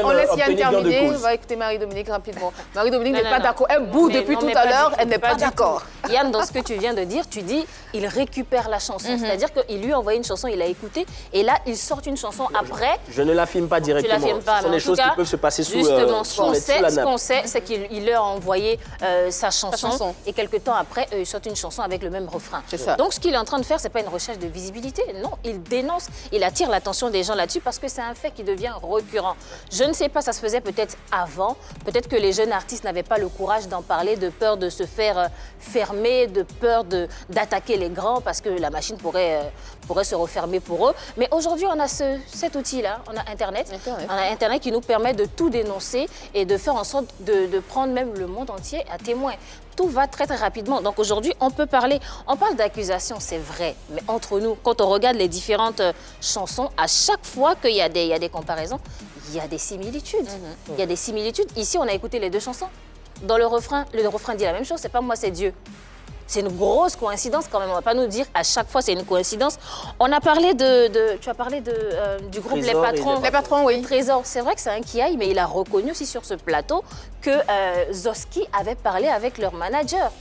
on laisse Yann obtenir gain de terminer, on cause. va écouter Marie-Dominique rapidement. Marie-Dominique n'est Non, pas non. d'accord. Elle boude Mais depuis non, tout mais à pas l'heure, du elle tout, n'est pas du d'accord. tout. Yann, dans ce que tu viens de dire, tu dis il récupère la chanson. C'est-à-dire qu'il lui a envoyé une chanson, il a écouté, et là, il sort une chanson après. Je ne l'affirme pas directement. Tu l'affirmes pas, Ce sont mais des en tout choses qui cas, peuvent se passer sous justement, ce qu'on la nappe. sait, c'est qu'il leur a envoyé sa chanson, chanson. et quelques temps après, ils sortent une chanson avec le même refrain. C'est ça. Donc, ce qu'il est en train de faire, c'est pas une recherche de visibilité. Non, il dénonce, il attire l'attention des gens là-dessus parce que c'est un fait qui devient récurrent. Je ne sais pas, ça se faisait peut-être avant. Peut-être que les jeunes artistes n'avaient pas le courage d'en parler, de peur de se faire fermer, de peur d'attaquer les grands parce que la machine pourrait se refermer pour eux. Mais aujourd'hui, on a cet outil-là, on a Internet. On a Internet qui nous permet de tout dénoncer et de faire en sorte de prendre même le monde entier à témoin. Tout va très très rapidement. Donc aujourd'hui, on parle d'accusations, c'est vrai, mais entre nous, quand on regarde les différentes chansons, à chaque fois qu'il y a des comparaisons, il y a des similitudes. Il y a des similitudes. Ici, on a écouté les deux chansons. Dans le refrain dit la même chose, c'est pas moi, c'est Dieu. C'est une grosse coïncidence quand même. On ne va pas nous dire à chaque fois c'est une coïncidence. On a parlé tu as parlé du groupe Trésor Les Patrons. Les Patrons, oui. Trésor, c'est vrai que c'est un kiaï, mais il a reconnu aussi sur ce plateau que Zoski avait parlé avec leur manager.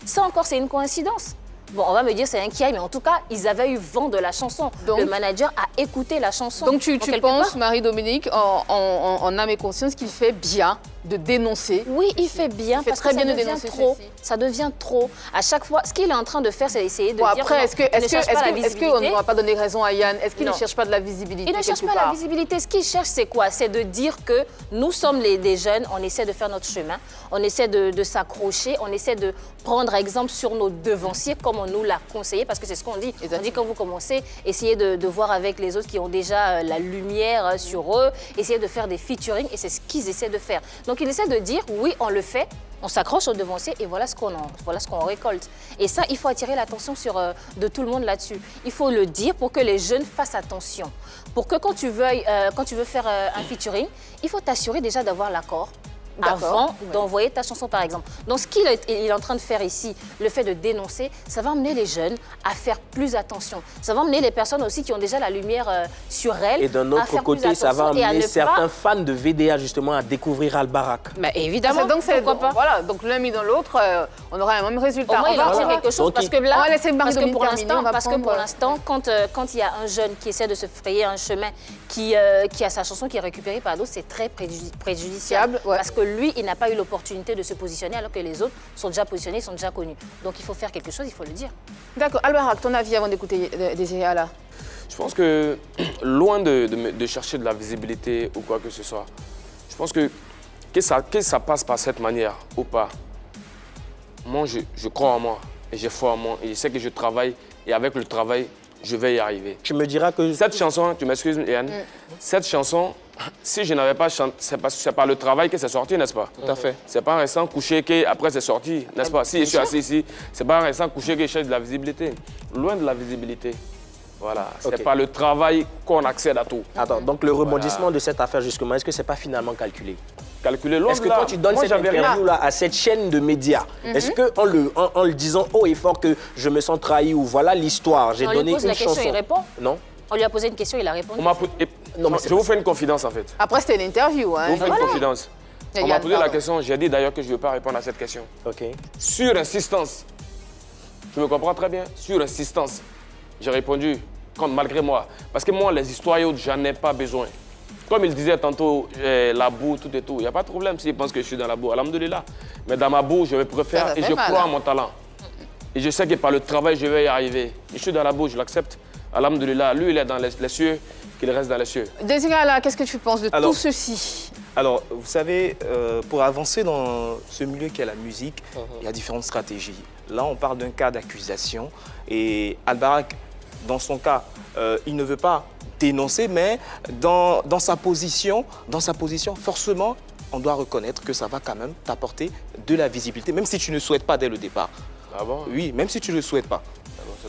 Ça encore, c'est une coïncidence. Bon, on va me dire c'est un kiaï, mais en tout cas, ils avaient eu vent de la chanson. Donc, le manager a écouté la chanson. Donc tu quelque penses, part, Marie-Dominique, en âme et conscience, qu'il fait bien de dénoncer. oui, il fait bien Il fait parce très que bien ça de devient dénoncer trop. ceci. Ça devient trop. À chaque fois, ce qu'il est en train de faire, c'est essayer de Bon, dire après, non, est-ce il ne cherche pas la qu'on visibilité. ne va pas donner raison à Yann? Est-ce qu'il ne Non. cherche pas de la visibilité Il ne cherche quelque pas la part? visibilité. Ce qu'il cherche, c'est quoi? C'est de dire que nous sommes des jeunes, on essaie de faire notre chemin, on essaie de s'accrocher, on essaie de prendre exemple sur nos devanciers comme on nous l'a conseillé, parce que c'est ce qu'on dit. On dit quand vous commencez, essayez de voir avec les autres qui ont déjà la lumière sur eux, essayez de faire des featuring, et c'est ce qu'ils essaient de faire. Donc il essaie de dire, oui, on le fait, on s'accroche aux devanciers et voilà ce qu'on récolte. Et ça, il faut attirer l'attention de tout le monde là-dessus. Il faut le dire pour que les jeunes fassent attention. Pour que quand tu veux faire un featuring, il faut t'assurer déjà d'avoir l'accord avant d'envoyer ta chanson, par exemple. Donc, ce qu'il est en train de faire ici, le fait de dénoncer, ça va amener les jeunes à faire plus attention. Ça va amener les personnes aussi qui ont déjà la lumière sur elles. Et d'un autre côté, ça va amener certains fans de VDA, justement, à découvrir Albarak. Mais évidemment, donc pourquoi pas. Voilà, donc l'un mis dans l'autre, on aura un même résultat. Au moins, il va dire quelque chose, parce que là, on va laisser parce que pour l'instant, quand il y a un jeune qui essaie de se frayer un chemin, qui a sa chanson qui est récupérée par d'autres, c'est très préjudiciable. Parce que lui, il n'a pas eu l'opportunité de se positionner alors que les autres sont déjà positionnés, sont déjà connus. Donc il faut faire quelque chose, il faut le dire. D'accord. Albarak, ton avis avant d'écouter Désiré Allah? Je pense que, loin de chercher de la visibilité ou quoi que ce soit, je pense que ça passe par cette manière ou pas, moi je crois en moi et j'ai foi en moi et je sais que je travaille et avec le travail, je vais y arriver. Tu me diras que... Cette chanson, tu m'excuses Yann, cette chanson, si je n'avais pas chanté, c'est par le travail que c'est sorti, n'est-ce pas? Tout à fait. C'est pas en restant couché qu'après c'est sorti, n'est-ce pas? Si je suis assis ici, c'est pas en restant couché que je cherche de la visibilité. Loin de la visibilité. Voilà, c'est par le travail qu'on accède à tout. Attends, donc le rebondissement de cette affaire justement, est-ce que c'est pas finalement calculé? Calculé loin. Est-ce que toi tu donnes cette interview-là à cette chaîne de médias? Est-ce qu'en le disant haut et fort que je me sens trahi ou voilà l'histoire, j'ai donné une chanson? On lui pose la question, il répond? Non. On lui a posé une question, il a répondu. Non, mais je vous fais une confidence en fait. Après c'était une interview. Je vous fais une confidence. On m'a posé la question, j'ai dit d'ailleurs que je ne veux pas répondre à cette question. Ok. Sur insistance, tu me comprends très bien, sur insistance, j'ai répondu malgré moi. Parce que moi, les histoires autres, j'en ai pas besoin. Comme il disait tantôt, la boue, tout et tout, il n'y a pas de problème s'il pense que je suis dans la boue, alhamdoulilah. Mais dans ma boue, je me préfère et je crois en mon talent. Et je sais que par le travail, je vais y arriver. Je suis dans la boue, je l'accepte. Alhamdoulilah, lui, il est dans les cieux, qu'il reste dans les cieux. Désiré Allah, qu'est-ce que tu penses de tout ceci? Alors, vous savez, pour avancer dans ce milieu qu'est la musique, il y a différentes stratégies. Là, on parle d'un cas d'accusation et Albarak, dans son cas, il ne veut pas dénoncer, mais dans sa position, forcément, on doit reconnaître que ça va quand même t'apporter de la visibilité, même si tu ne souhaites pas dès le départ. Ah bon? Oui, même si tu ne le souhaites pas.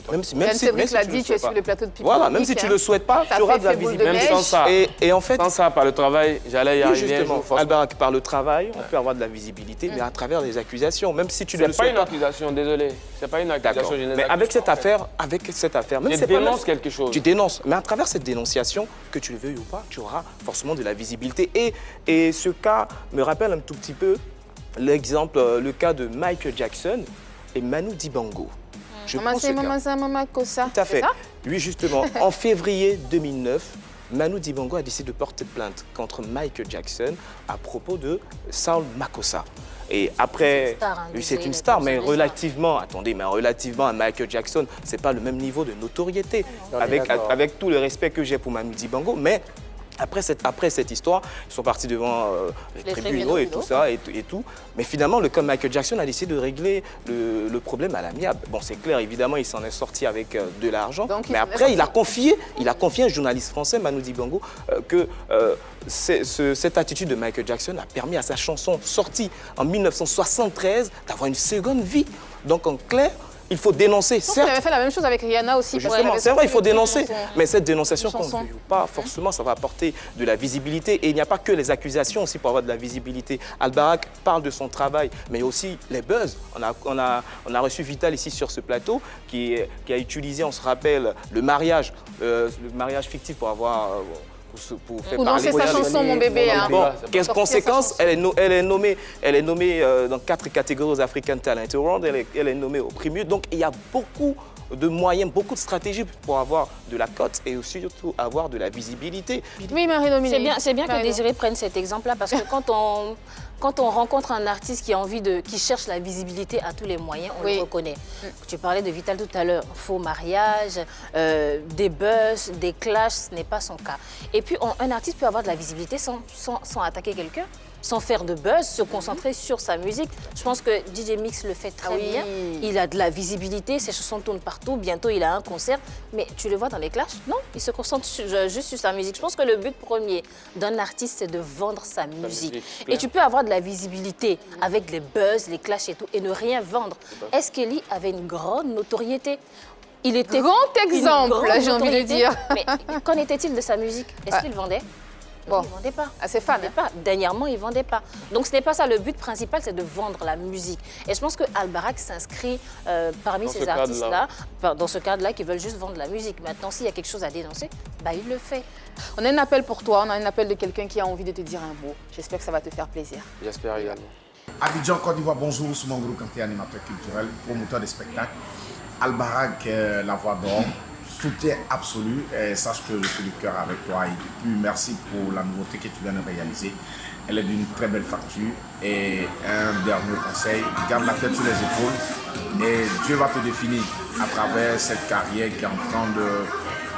Même si l'a dit, tu es sur le plateau de People. Voilà, même si tu ne le souhaites pas, tu auras de la visibilité. Même sans ça. Et en fait, sans ça, par le travail, j'allais y arriver. Justement, Albarak, par le travail, on peut avoir de la visibilité, mais à travers des accusations, même si tu ne le souhaites pas. C'est pas une accusation, désolé. C'est pas une accusation. Mais avec cette affaire, même je dénonce quelque chose. Tu dénonces, mais à travers cette dénonciation, que tu le veuilles ou pas, tu auras forcément de la visibilité. Et ce cas me rappelle un tout petit peu le cas de Michael Jackson et Manu Dibango. Tout à fait. Lui, justement, en février 2009, Manu Dibango a décidé de porter plainte contre Michael Jackson à propos de Saul Makossa. Et après, c'est une star, mais relativement à Michael Jackson, c'est pas le même niveau de notoriété. Avec tout le respect que j'ai pour Manu Dibango, mais après cette histoire, ils sont partis devant les tribunaux et tout ça et tout. Mais finalement, le cas Michael Jackson a décidé de régler le problème à l'amiable. Bon, c'est clair, évidemment, il s'en est sorti avec de l'argent. Mais après, il a confié à un journaliste français, Manu Dibango, que cette attitude de Michael Jackson a permis à sa chanson sortie en 1973 d'avoir une seconde vie. Donc, en clair, il faut dénoncer, certes. Il avait fait la même chose avec Rihanna aussi. Justement, c'est vrai, il faut dénoncer. Mais cette dénonciation, qu'on ne veut pas, forcément, ça va apporter de la visibilité. Et il n'y a pas que les accusations aussi pour avoir de la visibilité. Albarak parle de son travail, mais aussi les buzz. On a reçu Vital ici sur ce plateau qui a utilisé, on se rappelle, le mariage fictif pour avoir... pour faire parler. Ou danser sa chanson, mon bébé. Bon, quelles conséquences? Elle est nommée dans 4 catégories aux African Talent Awards. Elle est nommée au premier. Donc, il y a beaucoup de moyens, beaucoup de stratégies pour avoir de la cote et aussi surtout avoir de la visibilité. Oui, Marie-Dominique. C'est bien que Désiré prenne cet exemple-là parce que quand on rencontre un artiste qui cherche la visibilité à tous les moyens, on le reconnaît. Tu parlais de Vital tout à l'heure, faux mariage, des buzz, des clashs, ce n'est pas son cas. Et puis un artiste peut avoir de la visibilité sans attaquer quelqu'un, sans faire de buzz, se concentrer sur sa musique. Je pense que DJ Mix le fait très bien. Il a de la visibilité, ses chansons tournent partout. Bientôt, il a un concert. Mais tu le vois dans les clashs? Non, il se concentre juste sur sa musique. Je pense que le but premier d'un artiste, c'est de vendre sa musique. Et tu peux avoir de la visibilité avec les buzz, les clashs et tout, et ne rien vendre. Est-ce qu'Eli avait une grande notoriété? Il était grand exemple, j'ai envie de dire. Mais qu'en était-il de sa musique? Est-ce qu'il vendait? Bon. Ils ne vendaient pas. Assez fan. Ils vendaient pas. Dernièrement, ils ne vendaient pas. Donc, ce n'est pas ça. Le but principal, c'est de vendre la musique. Et je pense que Albarak s'inscrit parmi ces artistes-là, dans ce cadre-là, qui veulent juste vendre la musique. Maintenant, s'il y a quelque chose à dénoncer, bah, il le fait. On a un appel pour toi, on a un appel de quelqu'un qui a envie de te dire un mot. J'espère que ça va te faire plaisir. J'espère également. Abidjan, Côte d'Ivoire, bonjour, Ousmane Gros Kanté, animateur culturel, promoteur des spectacles. Albarak, la voix d'or, soutien absolu. Et sache que je suis du cœur avec toi. Et puis merci pour la nouveauté que tu viens de réaliser. Elle est d'une très belle facture. Et un dernier conseil, garde la tête sur les épaules. Et Dieu va te définir à travers cette carrière qui est en train de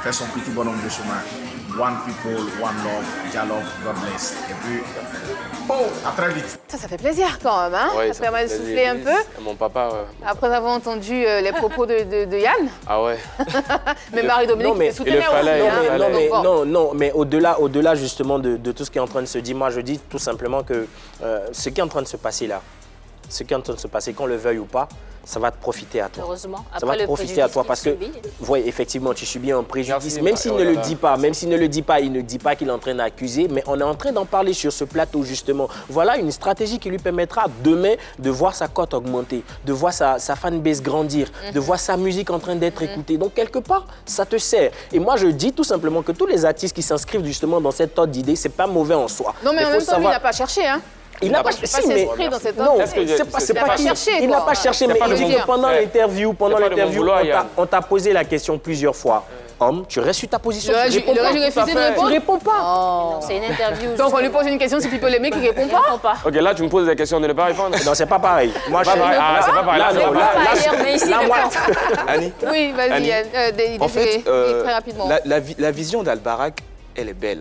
faire son petit bonhomme de chemin. One people, one love, Jah love, God bless. Et puis, à très vite. Ça fait plaisir quand même, hein? Ouais, ça permet de souffler un peu. Mon papa, Après avoir entendu les propos de Yann. Ah ouais. Mais Marie-Dominique te soutenait aussi. Mais au-delà justement de tout ce qui est en train de se dire, moi je dis tout simplement que ce qui est en train de se passer là, ce qui est en train de se passer, qu'on le veuille ou pas, ça va te profiter à toi. Heureusement. Ça va te profiter à toi parce que, oui, effectivement, tu subis un préjudice. Même s'il ne le dit pas, il ne dit pas qu'il est en train d'accuser, mais on est en train d'en parler sur ce plateau justement. Voilà une stratégie qui lui permettra demain de voir sa cote augmenter, de voir sa fanbase grandir, de voir sa musique en train d'être écoutée. Donc quelque part, ça te sert. Et moi, je dis tout simplement que tous les artistes qui s'inscrivent justement dans cette ordre d'idée, c'est pas mauvais en soi. Non, mais en même temps, lui, il n'a pas cherché, hein. Il n'a pas cherché, mais dans cette non, c'est pas cherché. Il n'a pas cherché, mais il dit que pendant l'interview, on t'a posé la question plusieurs fois. Homme, tu restes sur ta position. Il aurait refusé de répondre. Tu réponds pas. Non, c'est une interview. Donc on lui pose une question, c'est plus polémique, il répond pas. Ok, là tu me poses des questions de ne pas répondre. Non, c'est pas pareil. Moi, je c'est pas pareil. Annie. Oui, vas-y, en fait, très rapidement. La vision d'Albarak, elle est belle.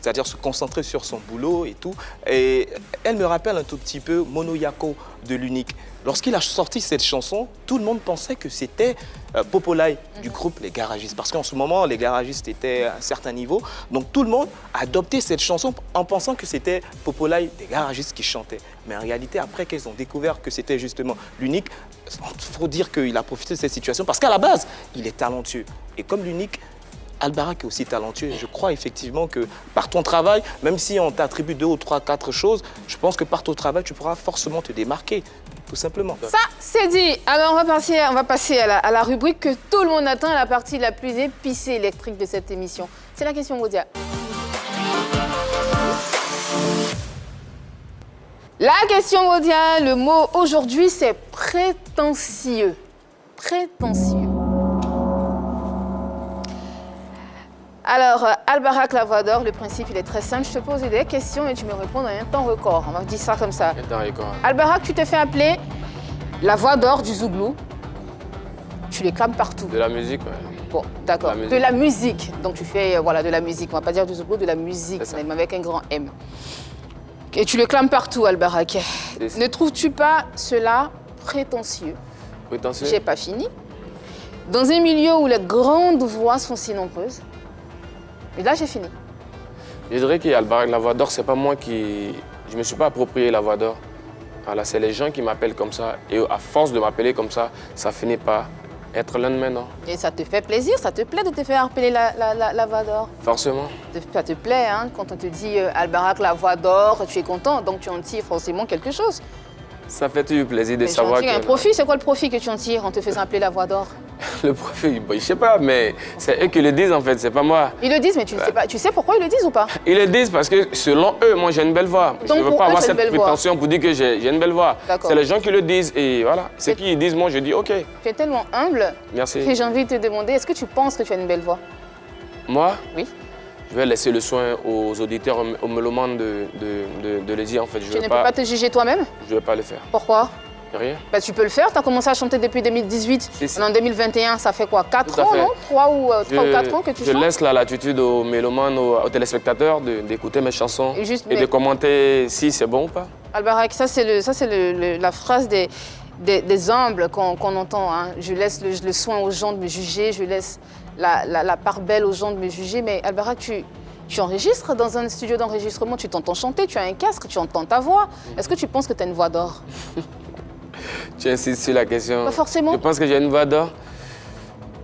C'est-à-dire se concentrer sur son boulot et tout. Et elle me rappelle un tout petit peu Mono Yako de l'Unique. Lorsqu'il a sorti cette chanson, tout le monde pensait que c'était Popolai du groupe Les Garagistes. Parce qu'en ce moment, les garagistes étaient à un certain niveau. Donc tout le monde a adopté cette chanson en pensant que c'était Popolai des Garagistes qui chantait. Mais en réalité, après qu'ils ont découvert que c'était justement l'Unique, il faut dire qu'il a profité de cette situation. Parce qu'à la base, il est talentueux. Et comme l'Unique, Albarak est aussi talentueux. Je crois effectivement que par ton travail, même si on t'attribue 2 ou 3, 4 choses, je pense que par ton travail, tu pourras forcément te démarquer, tout simplement. Ça, c'est dit. Alors, on va passer à la rubrique que tout le monde attend, la partie la plus épicée électrique de cette émission. C'est la question Modia. La question Modia, le mot aujourd'hui, c'est prétentieux. Prétentieux. Alors, Albarak la voix d'or, le principe, il est très simple. Je te pose des questions et tu me réponds dans un temps record. On va dire ça comme ça. Albarak, tu t'es fait appeler la voix d'or du Zouglou. Tu les clames partout. De la musique, ouais. Bon, d'accord. De la musique. Donc, tu fais, voilà, de la musique. On va pas dire du Zouglou, de la musique, même avec un grand M. Et tu le clames partout, Albarak. Ne trouves-tu pas cela prétentieux? Prétentieux? J'ai pas fini. Dans un milieu où les grandes voix sont si nombreuses, et là, j'ai fini. Je dirais qu'Albarak la voix d'or, c'est pas moi qui... Je me suis pas approprié la voix d'or. Voilà, c'est les gens qui m'appellent comme ça. Et à force de m'appeler comme ça, ça finit par être l'un de mes noms. Et ça te fait plaisir, ça te plaît de te faire appeler la voix d'or? Forcément. Ça te plaît, hein? Quand on te dit Albarak la voix d'or, tu es content, donc tu en tires forcément quelque chose. Ça fait toujours plaisir de savoir que... un profit, c'est quoi le profit que tu en tires en te faisant appeler la voix d'or? Le profit, bon, je sais pas, mais c'est eux qui le disent en fait, c'est pas moi. Ils le disent, mais tu ne sais pas. Tu sais pourquoi ils le disent ou pas? Ils le disent parce que selon eux, moi j'ai une belle voix. Donc, je ne veux pas avoir cette prétention pour dire que j'ai une belle voix. C'est les gens qui le disent et voilà. Ceux qui disent, moi je dis ok. Tu es tellement humble. Merci. Que j'ai envie de te demander, est-ce que tu penses que tu as une belle voix? Moi? Oui. Je vais laisser le soin aux auditeurs, aux mélomanes de le dire en fait. Tu ne peux pas te juger toi-même? Je ne vais pas le faire. Pourquoi? Rien. Bah, tu peux le faire, tu as commencé à chanter depuis 2018. En 2021, ça fait quoi? 4 ans, non? 3 ou 4 ans que tu chantes? Je laisse la latitude aux mélomanes, aux téléspectateurs d'écouter mes chansons et de commenter si c'est bon ou pas. Albarak, ça c'est la phrase des humbles qu'on entend. Hein. Je laisse le soin aux gens de me juger, je laisse la part belle aux gens de me juger. Mais Albarak, tu enregistres dans un studio d'enregistrement, tu t'entends chanter, tu as un casque, tu entends ta voix. Est-ce que tu penses que tu as une voix d'or? Tu insistes sur la question. Pas forcément. Je pense que j'ai une voix d'or.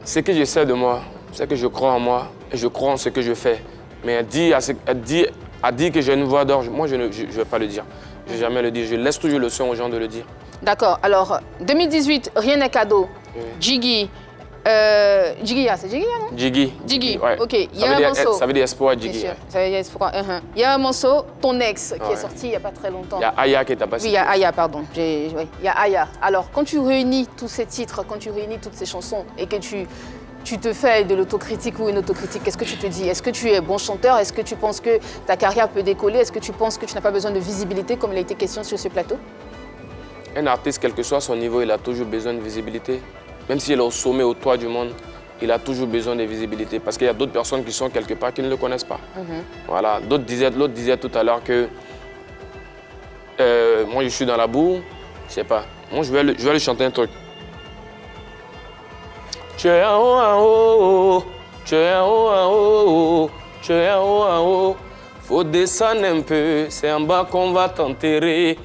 Ce que je sais de moi, c'est que je crois en moi et je crois en ce que je fais. Mais dire À dire que j'ai une voix d'or, moi je ne vais pas le dire. Je ne vais jamais le dire. Je laisse toujours le soin aux gens de le dire. D'accord. Alors, 2018, Rien n'est cadeau. Jiggy. Jiggy, c'est Jiggy, non? Jiggy. Jiggy, Ouais. ok. Il y a un morceau. Ça veut dire espoir, Jiggy. Bien sûr, Ouais. ça veut dire espoir. Il y a un morceau, Ton ex, qui est sorti il n'y a pas très longtemps. Il y a Aya qui t'a passé. Oui, il y a Aya, pardon. Oui, il y a Aya. Alors, quand tu réunis tous ces titres, quand tu réunis toutes ces chansons et que tu te fais de l'autocritique ou une autocritique, qu'est-ce que tu te dis? Est-ce que tu es bon chanteur? Est-ce que tu penses que ta carrière peut décoller? Est-ce que tu penses que tu n'as pas besoin de visibilité comme il a été question sur ce plateau? Un artiste, quel que soit son niveau, il a toujours besoin de visibilité. Même s'il est au sommet, au toit du monde, il a toujours besoin de visibilité. Parce qu'il y a d'autres personnes qui sont quelque part qui ne le connaissent pas. Voilà. L'autre disait tout à l'heure que moi, je suis dans la boue. Je sais pas. Moi, je vais lui chanter un truc. Tu es en haut, en haut. Tu es en haut, en haut. Tu es en haut, en haut. Faut descendre un peu. C'est en bas qu'on va t'enterrer.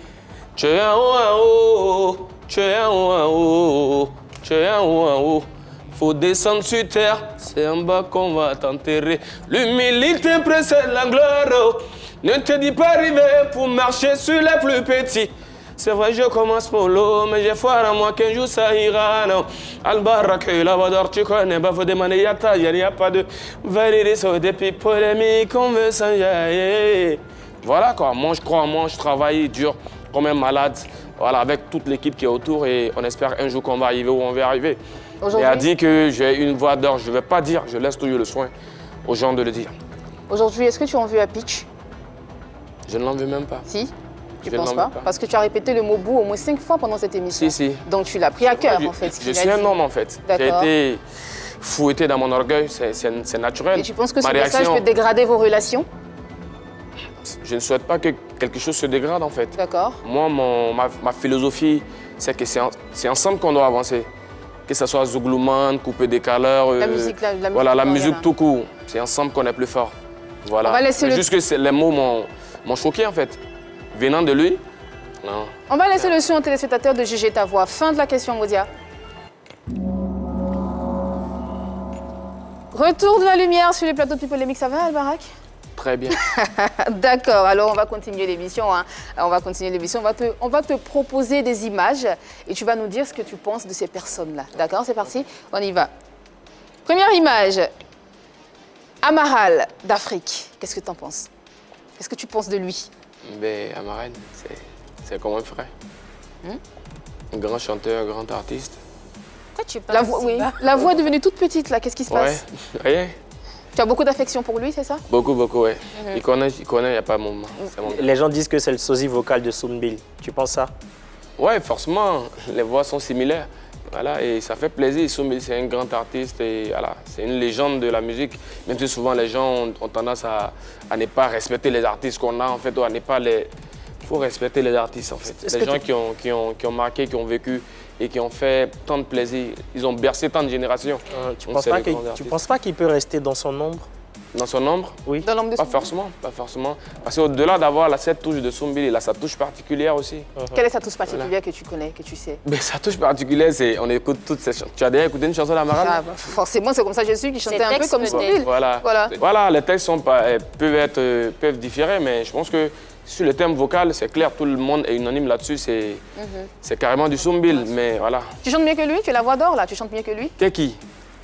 Tu es en haut, en haut. Tu es en haut, en haut. Tu es en haut, en haut. Faut descendre sur terre, c'est en bas qu'on va t'enterrer. L'humilité précède la gloire. Ne te dis pas arriver pour marcher sur les plus petits. C'est vrai, je commence pour l'eau, mais j'ai foi en moi qu'un jour ça ira. Non. Al-Barak, la Wador, tu connais, bah faut demander yata, il n'y a pas de valider sur des pipes polémiques, on veut s'enjailler. Voilà quoi, moi je crois en moi, je travaille dur comme un malade. Voilà, avec toute l'équipe qui est autour et on espère un jour qu'on va arriver où on veut arriver. Et a dit que j'ai une voix d'or, je ne vais pas dire, je laisse toujours le soin aux gens de le dire. Aujourd'hui, est-ce que tu en veux à Pitch? Je ne l'en veux même pas. Si? Tu Je penses n'en pas? veux pas. Parce que tu as répété le mot boue au moins 5 fois pendant cette émission. Si. Donc tu l'as pris à cœur en fait. Je suis un homme en fait. J'ai été fouetté dans mon orgueil, c'est naturel. Et tu penses que ce Ma message réaction, peut dégrader vos relations? je ne souhaite pas que quelque chose se dégrade en fait. D'accord. Moi, ma philosophie, c'est que c'est ensemble qu'on doit avancer. Que ce soit Zouglouman, Coupé des Caleurs, La musique, voilà, la musique voilà. tout court. C'est ensemble qu'on est plus fort. Voilà. On va laisser Juste que les mots m'ont choqué en fait. Venant de lui, non. On va laisser le son aux téléspectateurs de juger ta voix. Fin de la question, Modia. Retour de la lumière sur les plateaux de People Mix. Ça va, Al-Barak? Très bien. D'accord, alors on va continuer l'émission. Hein. On va continuer l'émission. On va te proposer des images et tu vas nous dire ce que tu penses de ces personnes-là. D'accord, c'est parti? On y va. Première image. Amaral d'Afrique. Qu'est-ce que tu en penses? Qu'est-ce que tu penses de lui? Mais Amaral, c'est comme un frère. Un grand chanteur, un grand artiste. Pourquoi tu parles si bas? La voix est devenue toute petite là. Qu'est-ce qui se passe? Ouais, rien. Tu as beaucoup d'affection pour lui, c'est ça? Beaucoup, ouais. Il connaît, il n'y a pas mon... Les gens disent que c'est le sosie vocal de Soumbil. Tu penses ça? Ouais, forcément, les voix sont similaires. Voilà, et ça fait plaisir. Soumbil, c'est un grand artiste et voilà, c'est une légende de la musique. Même si souvent les gens ont tendance à ne pas respecter les artistes qu'on a, en fait, ou à ne pas les... Il faut respecter les artistes, en fait. Les gens qui ont marqué, qui ont vécu et qui ont fait tant de plaisir. Ils ont bercé tant de générations. Tu ne penses pas qu'il peut rester dans son ombre? Dans son ombre? Oui. Dans l'ombre de Pas son... forcément, pas forcément. Parce qu'au-delà d'avoir cette touche de Soumbil, il a sa touche particulière aussi. Quelle est sa touche particulière que tu connais, que tu sais? Mais sa touche particulière, c'est on écoute toutes ces chansons. Tu as déjà écouté une chanson d'Amaral? Ah, bah, forcément, c'est comme ça que je suis, qui chantait un peu comme Soumbil. Voilà, les textes peuvent différer, mais je pense que sur le thème vocal, c'est clair, tout le monde est unanime là-dessus, c'est carrément du Soumbil, mais voilà. Tu chantes mieux que lui? Tu as la voix d'or là, tu chantes mieux que lui? T'es qui?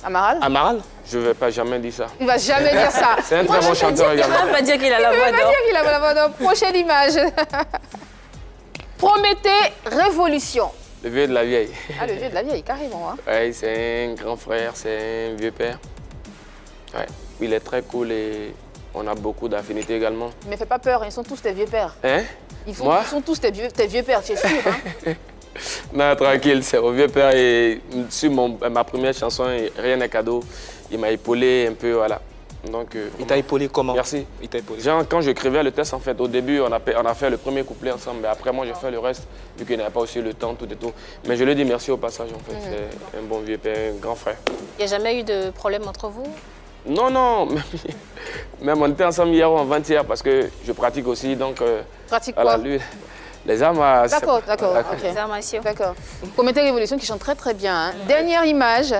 Amaral? Amaral? Je ne vais pas jamais dire ça. Il va jamais dire ça. C'est un très bon chanteur Il ne également. va pas dire qu'il a la Il voix ne va pas d'or. dire qu'il a la voix d'or. Prochaine image. Prométhée, révolution. Le vieux de la vieille. Ah, le vieux de la vieille, carrément. Hein. Ouais, c'est un grand frère, c'est un vieux père. Ouais, il est très cool et on a beaucoup d'affinités également. Mais fais pas peur, ils sont tous tes vieux pères. Hein? Ils sont tous tes vieux pères, tu es sûr, hein? Non, tranquille, c'est au vieux père et sur ma première chanson, Rien n'est cadeau, il m'a épaulé un peu, voilà. Donc, Il t'a épaulé comment? Merci. Il t'a épaulé. Genre, quand j'écrivais le texte, en fait, au début, on a fait le premier couplet ensemble, mais après, moi, j'ai fait le reste, vu qu'il n'avait pas aussi le temps, tout et tout. Mais je lui dis merci au passage, en fait. C'est un bon vieux père, un grand frère. Il n'y a jamais eu de problème entre vous? Non, même on était ensemble hier ou avant-hier, parce que je pratique aussi, donc... Pratique voilà, quoi? lui, les armes à... D'accord, ok. Les arts martiaux. D'accord. Prométhée Révolution qui chante très très bien. Hein. Dernière image.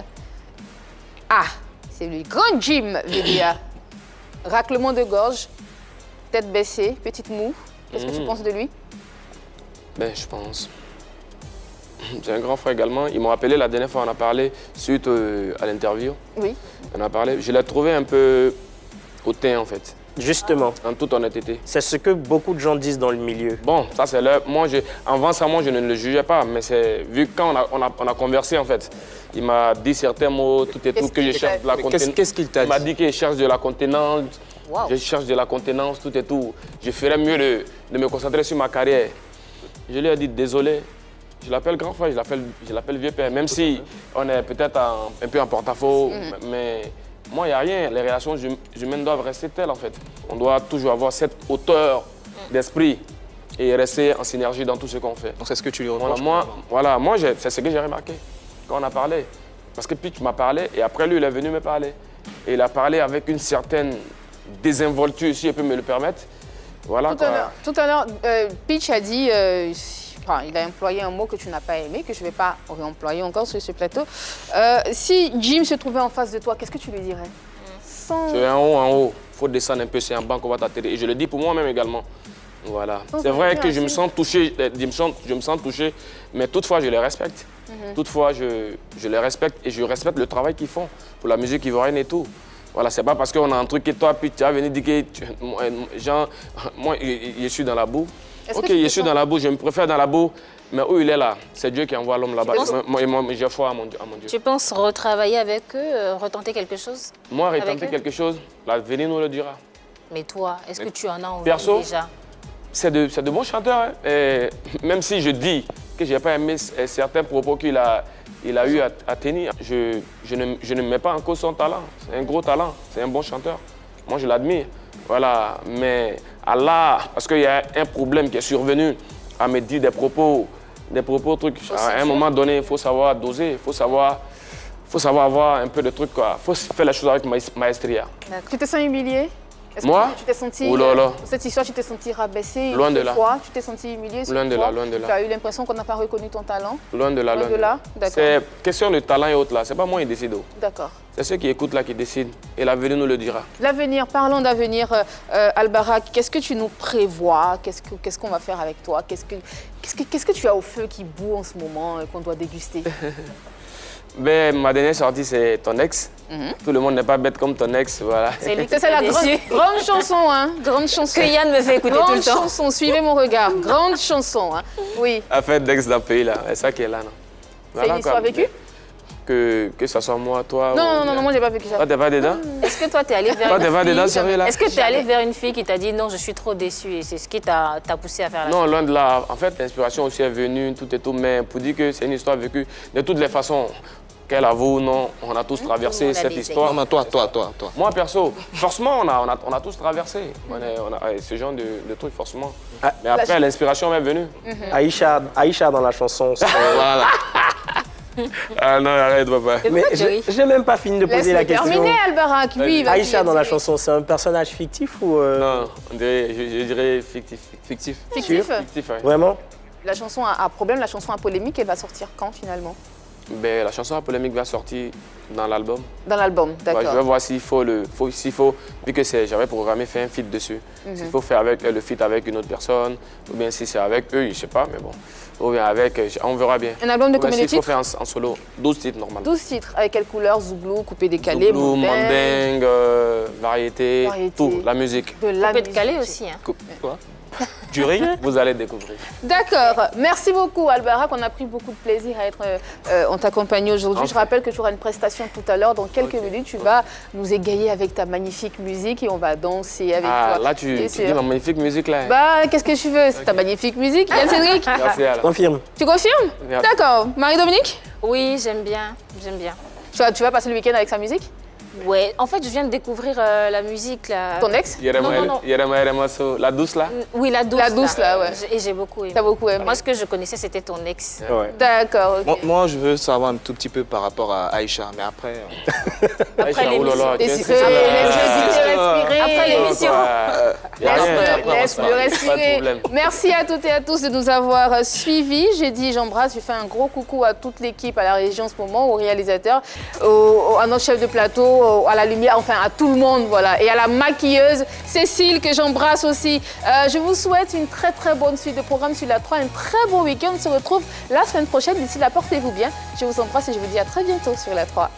Ah, c'est lui. Grand Jim, Védia. Raclement de gorge. tête baissée, petite moue. Qu'est-ce que tu penses de lui? Ben, je pense. J'ai un grand frère également. Ils m'ont appelé la dernière fois, on a parlé suite à l'interview. Oui. On a parlé. Je l'ai trouvé un peu hautain, en fait. Justement, En toute honnêteté. c'est ce que beaucoup de gens disent dans le milieu. Bon, ça c'est là. Moi, avant ça, moi, je ne le jugeais pas. Mais c'est vu que quand on a conversé, en fait, il m'a dit certains mots, tout et tout, que je cherche de la contenance. Qu'est-ce qu'il t'a Il m'a dit? dit que je cherche de la contenance. Wow. Je cherche de la contenance, tout et tout. Je ferais mieux de me concentrer sur ma carrière. Je lui ai dit désolé. Je l'appelle grand frère, je l'appelle vieux père. Même si on est peut-être un peu en porte-à-faux, mais moi, il n'y a rien. Les relations humaines doivent rester telles, en fait. On doit toujours avoir cette hauteur d'esprit et rester en synergie dans tout ce qu'on fait. Donc c'est ce que tu lui Voilà, reproches? moi c'est ce que j'ai remarqué quand on a parlé. Parce que Pitch m'a parlé et après lui, il est venu me parler. Et il a parlé avec une certaine désinvolture, si je peux me le permettre. Voilà, Tout à l'heure, Pitch a dit, enfin, il a employé un mot que tu n'as pas aimé, que je ne vais pas réemployer encore sur ce plateau. Si Jim se trouvait en face de toi, qu'est-ce que tu lui dirais? C'est en haut. Il faut descendre un peu, c'est en bas qu'on va t'atterrir. Et je le dis pour moi-même également. Voilà. C'est vrai que je me sens touché, je me sens touché, mais toutefois, je les respecte. Toutefois, je les respecte et je respecte le travail qu'ils font pour la musique ivoirienne et tout. Voilà, c'est pas parce qu'on a un truc et toi, puis tu vas venir dire que, genre, moi, je suis dans la boue. Ok, je suis dans la boue, je me préfère dans la boue, mais où il est là, c'est Dieu qui envoie l'homme là-bas. Moi, j'ai foi à mon Dieu. Tu penses retravailler avec eux, retenter quelque chose? Moi, avec retenter eux? quelque chose, l'avenir nous le dira. Mais toi, est-ce que tu en as envie Perso, déjà? c'est de bons chanteurs. Hein. Et même si je dis que je n'ai pas aimé certains propos qu'il a eu à tenir, je ne mets pas en cause son talent. C'est un gros talent, c'est un bon chanteur. Moi, je l'admire. Voilà, mais Allah, parce qu'il y a un problème qui est survenu à me dire des propos trucs. À un moment donné, il faut savoir doser, il faut savoir avoir un peu de trucs. Il faut faire les choses avec maestria. Tu te sens humilié? Est-ce Moi? que tu t'es senti, Oh là là. cette histoire, tu t'es senti rabaissé? Loin de là. Tu t'es senti humilié? Loin de là, loin de là. Tu as eu l'impression qu'on n'a pas reconnu ton talent? Loin de là, Loin de là? D'accord. C'est question de talent et autres là. C'est pas moi qui décide. D'accord. C'est ceux qui écoutent là qui décident. Et l'avenir nous le dira. L'avenir, parlons d'avenir. Albarak, qu'est-ce que tu nous prévois? Qu'est-ce qu'on va faire avec toi? Qu'est-ce que tu as au feu qui bout en ce moment qu'on doit déguster? Ben, ma dernière sortie, c'est Ton ex. Tout le monde n'est pas bête comme ton ex, voilà. C'est lui qui C'est la t'a déçu. grande chanson, hein? Grande chanson. Que Yann me fait écouter tout Grande le temps. chanson, suivez mon regard. Grande chanson, hein? Oui. Affaire d'ex dans le pays, là. C'est ça qui est là, non? C'est une histoire vécue? Que ça soit moi, toi. Non, moi j'ai pas vécu ça. Toi, t'es pas dedans? Est-ce que toi, t'es allé vers Toi, t'es une pas dedans, fille? sérieux, là? Est-ce que t'es allé vers une fille qui t'a dit non, je suis trop déçue et c'est ce qui t'a poussé à faire la Non, chose? loin de là. En fait, l'inspiration aussi est venue, tout et tout, mais pour dire que c'est une histoire vécue, de toutes les façons, qu'elle avoue ou non, on a tous traversé on a cette des histoire. Non, mais toi. Moi, perso, forcément, on a tous traversé. On a ce genre de trucs, forcément. Mais après, l'inspiration m'est venue. Aïcha dans la chanson, c'est... Voilà. Ah non, arrête, papa. Mais pourquoi tu ris? j'ai même pas fini de poser la Laisse-le question. terminer, Albarak. Lui, il va Aïcha dans la dire. chanson, c'est un personnage fictif ou... Non, je dirais fictif. Fictif. Fictif. Fictif, ouais. Vraiment? La chanson a problème, la chanson a polémique, elle va sortir quand finalement? Ben, la chanson à polémique va sortir dans l'album. Dans l'album, Ouais, d'accord. je vais voir s'il faut, vu que j'avais programmé faire un feat dessus, s'il faut faire avec le feat avec une autre personne, ou bien si c'est avec eux, je sais pas, mais bon. Ou bien avec, on verra bien. Un album de Ou bien combien de s'il faut titres? faire en solo, 12 titres normalement. 12 titres. Avec quelle couleur? Zouglou, coupé décalé, Zouglou, mandingue, variété, Variété. tout, la musique. De la On peut te musique. caler aussi. Hein. Quoi? Du riz, vous allez découvrir. D'accord. Merci beaucoup, Albarak. On a pris beaucoup de plaisir à être en t'accompagner aujourd'hui. Je rappelle que tu auras une prestation tout à l'heure. Dans quelques minutes, tu vas nous égayer avec ta magnifique musique et on va danser avec Ah, toi. là, tu Bien dis sûr. ma magnifique musique là. Bah, qu'est-ce que tu veux? C'est ta magnifique musique, Yann Cédric. Merci, Alain. Confirme. Tu confirmes? Merci. D'accord. Marie-Dominique, Oui, j'aime bien, j'aime bien. tu vas passer le week-end avec sa musique? Ouais, en fait, je viens de découvrir la musique là. Ton ex? Non. Yerema, la douce là. Oui, la douce. La douce, là, ouais. Et j'ai beaucoup aimé. T'as beaucoup aimé? Moi, ce que je connaissais, c'était ton ex. Ouais. D'accord, ok. Moi, je veux savoir un tout petit peu par rapport à Aïcha, mais après... Après Aïcha, oh là là, l'émission. tiens, Respirer, c'est ça. respirer. Après l'émission. Laisse-le respirer. Merci à toutes et à tous de nous avoir suivis. J'ai dit, j'embrasse, je fais un gros coucou à toute l'équipe, à la régie en ce moment, aux réalisateurs, à notre chef de plateau, à la lumière, enfin à tout le monde, voilà. Et à la maquilleuse Cécile, que j'embrasse aussi. Je vous souhaite une très très bonne suite de programme sur la 3, un très bon week-end. On se retrouve la semaine prochaine. D'ici là, portez-vous bien. Je vous embrasse et je vous dis à très bientôt sur la 3.